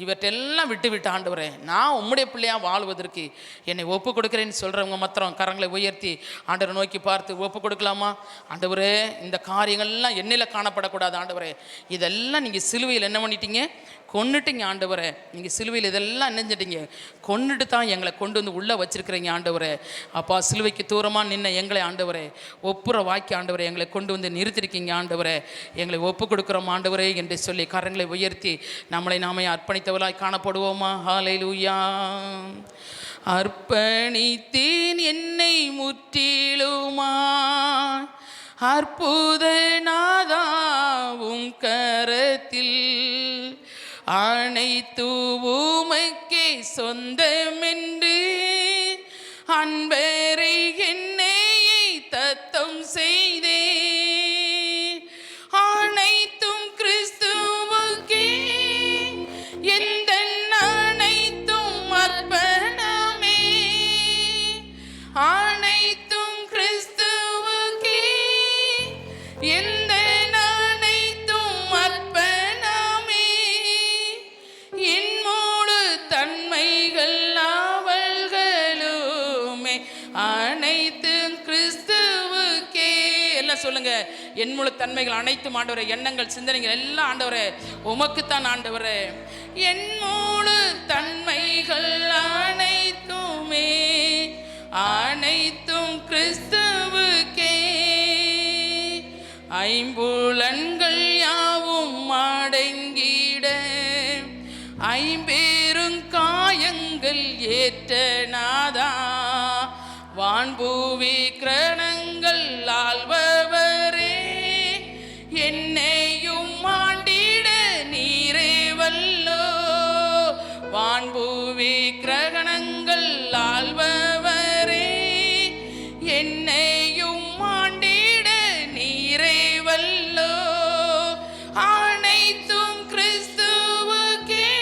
இவற்றெல்லாம் விட்டு ஆண்டவரே நான் உம்முடைய பிள்ளையாக வாழ்வதற்கு என்னை ஒப்பு கொடுக்குறேன்னு சொல்கிறவங்க மாத்திரம் கரங்களை உயர்த்தி ஆண்டவரை நோக்கி பார்த்து ஒப்பு கொடுக்கலாமா? ஆண்டவரே, இந்த காரியங்கள்லாம் என்னில் காணப்படக்கூடாது ஆண்டவரே. இதெல்லாம் நீங்கள் சிலுவையில் என்ன பண்ணிட்டீங்க? கொன்னுட்டீங்க ஆண்டவரே. நீங்கள் சிலுவையில் இதெல்லாம் நினைஞ்சிட்டீங்க, கொன்னுட்டு தான் எங்களை கொண்டு வந்து உள்ளே வச்சிருக்கிறீங்க ஆண்டவரே. அப்பா, சிலுவைக்கு தூரமாக நின்ன எங்களை ஆண்டவரே ஒப்புற வாக்கி ஆண்டவரே எங்களை கொண்டு வந்து நிறுத்திருக்கீங்க ஆண்டவரே. எங்களை ஒப்பு கொடுக்குறோம் ஆண்டவரே என்று சொல்லி கரங்களை உயர்த்தி நம்மளை நாமே அர்ப்பணித்தவர்களாய் காணப்படுவோமா? ஹல்லேலூயா. அர்ப்பணித்தேன் என்னை முற்றிலுமா அற்புத நாதாவும் கரத்தில், அனைத்து உமக்கே சொந்தமென்று அன்பரை என்னை தத்தம் செய்தே, அனைத்தும் கிறிஸ்துவுக்கே எந்த அனைத்தும் அர்ப்பணமே, அனைத்தும் கிறிஸ்துவுக்கே எந்த அனைத்தும் அர்ப்பணமே, என் முழு தன்மைகள் அவள்களுமே அனைத்தும் கிறிஸ்துவுக்கே. எல்லாம் சொல்லுங்க, என் முழு தன்மைகள் அனைத்தும் ஆண்டவரே, எண்ணங்கள் சிந்தனைகள் எல்லாம் ஆண்டவரே உமக்குத்தான் ஆண்டவரே. என் முழு தன்மைகள் அனைத்துமே அனைத்தும் கிறிஸ்துவுக்கே, ஐம்புலன்கள் யாவும் அடங்கிட ஐம்பெரும் காயங்கள் ஏற்ற நாதா, வான்பூவி கிரணங்கள் ஆள்பவரே, என்னையும் ஆண்டிட நீரே வல்லோ, வான்பூவி கிரகணங்கள் ஆள்பவரே, என்னையும் ஆண்டிட நீரே வல்லோ, அனைத்தும் கிறிஸ்துவுக்கே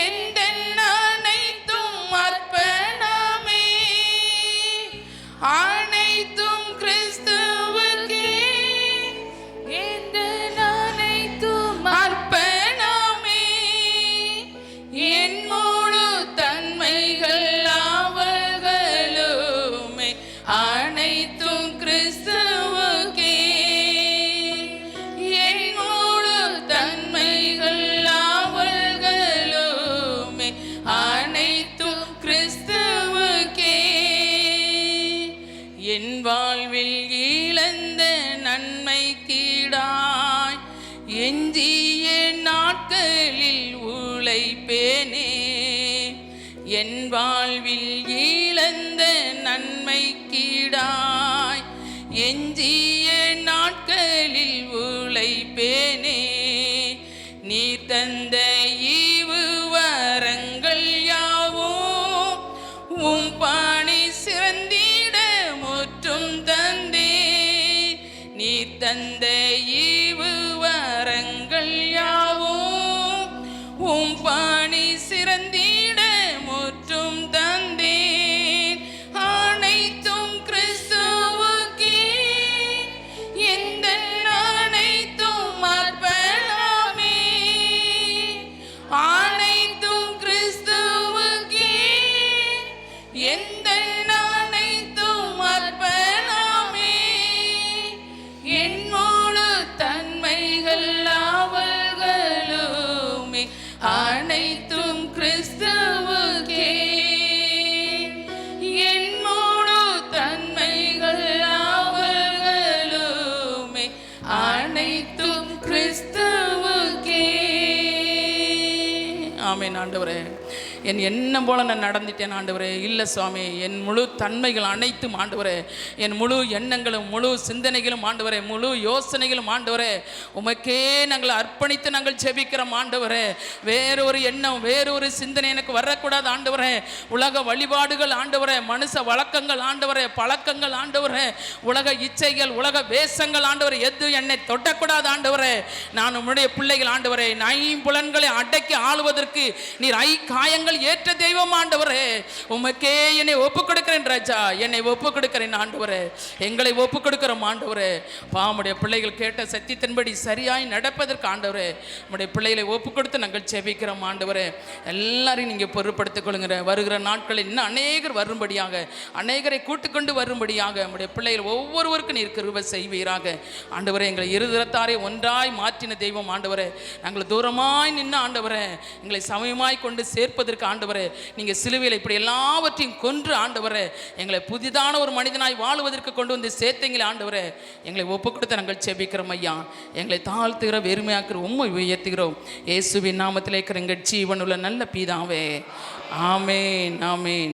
எந்த அனைத்தும் அர்ப்பணமே, அனைத்தும் கிறிஸ்துவுக்கே எந்த அனைத்தும் அர்ப்பணமே, என் முழு தன்மைகள் அவள்களுமே அனைத்தும் கிறிஸ்துவுக்கே, என் முழு தன்மைகள் அவள்களுமே அனைத்தும் கிறிஸ்துவுக்கே. என் வாழ்வில் இழந்த நன்மைக்கீடாய் எஞ்சிய நாட்களில் உழைப்பேனே, என் வாழ்வில் இழந்த நன்மைக்கீடாய் எஞ்சிய நாட்களில் உழைப்பேனே, நீர் தந்த ஈவு வரங்கள் யாவும் உம் பணி சிறந்திட முற்றும் தந்தே, நீர் தந்த ஈவு வரங்கள் யாவும் உம் பணி சிறந்திட முற்றும் தந்தேன், அனைத்தும் கிறிஸ்துவுக்கே எந்த அனைத்தும் அர்ப்பணமே, அனைத்தும் கிறிஸ்துவுக்கே எந்த அனைத்தும் அர்ப்பணமே, என் முழு தன்மைகள் அவள்கள் ஆமென் ஆண்டவரே. என் எண்ணம் போல நான் நடந்துட்டேன் ஆண்டவரே. இல்லை சுவாமி, என் முழு தன்மைகள் அனைத்தும் ஆண்டவரே, என் முழு எண்ணங்களும் முழு சிந்தனைகளும் ஆண்டவரே, முழு யோசனைகளும் ஆண்டவரே உமக்கே நாங்கள் அர்ப்பணித்து நாங்கள் ஜெபிக்கிறோம் ஆண்டவரே. வேறொரு எண்ணம் வேறொரு சிந்தனை எனக்கு வரக்கூடாது ஆண்டவரே. உலக வழிபாடுகள் ஆண்டவரே, மனுஷ வழக்கங்கள் ஆண்டவரே, பழக்கங்கள் ஆண்டவரே, உலக இச்சைகள் உலக வேஷங்கள் ஆண்டவரே, எது என்னை தொட்டக்கூடாது ஆண்டவரே. நான் உம்முடைய பிள்ளைகள் ஆண்டவரே, ஐம்புலன்களை அடக்கி ஆளுவதற்கு நீர் காயங்கள் ஏற்ற தெய்வம் ஆண்டவரே. உமக்கே என்னை ஒப்புக் கொடுக்கிறேன் ராஜா, என்னை ஒப்புக் கொடுக்கிறேன் ஆண்டவரே, எங்களை ஒப்புக் கொடுக்கிறோம் ஆண்டவரே. பாமுடைய பிள்ளைகள் கேட்ட சத்தியத்தின்படி சரியாய் நடப்பதற்கு ஆண்டவரே உம்முடைய பிள்ளைகளை ஒப்புக் கொடுத்து நாங்கள் ஜெபிக்கிறோம் ஆண்டவரே. எல்லாரையும் நீங்கள் பொறுப்படுத்திக் கொள்ளுங்கிற வருகிற நாட்களில் இன்னும் அநேகர் வரும்படியாக, அநேகரை கூட்டுக்கொண்டு வரும்படியாக உம்முடைய பிள்ளைகள் ஒவ்வொருவருக்கும் நீர் கிருபை செய்வீராக ஆண்டவரே. எங்களை இருதரத்தாரை ஒன்றாய் மாற்றின தெய்வம் ஆண்டவரே. நாங்கள் தூரமாய் நின்று ஆண்டவரே எங்களை சமயமாய் கொண்டு சேர்ப்பதற்கு ஆண்டவரே, நீங்கள் சிலுவையில் இப்படி எல்லாவற்றையும் கொன்று ஆண்டவரே எங்களை புதிதான ஒரு மனிதனாய் வாழுவதற்கு கொண்டு வந்து சேர்த்தீங்களே ஆண்டவரே. எங்களை ஒப்புக் கொடுத்து நாங்கள் ஜெபிக்கிறோம் ஐயா. எங்களை தாழ்த்துகிற வெறுமையாக்குற உம்மை உயர்த்துகிறோம் இயேசுவின் நாமத்திலே இருக்கிற எங்கள் ஜீவனுள்ள நல்ல பிதாவே. ஆமென் ஆமென்.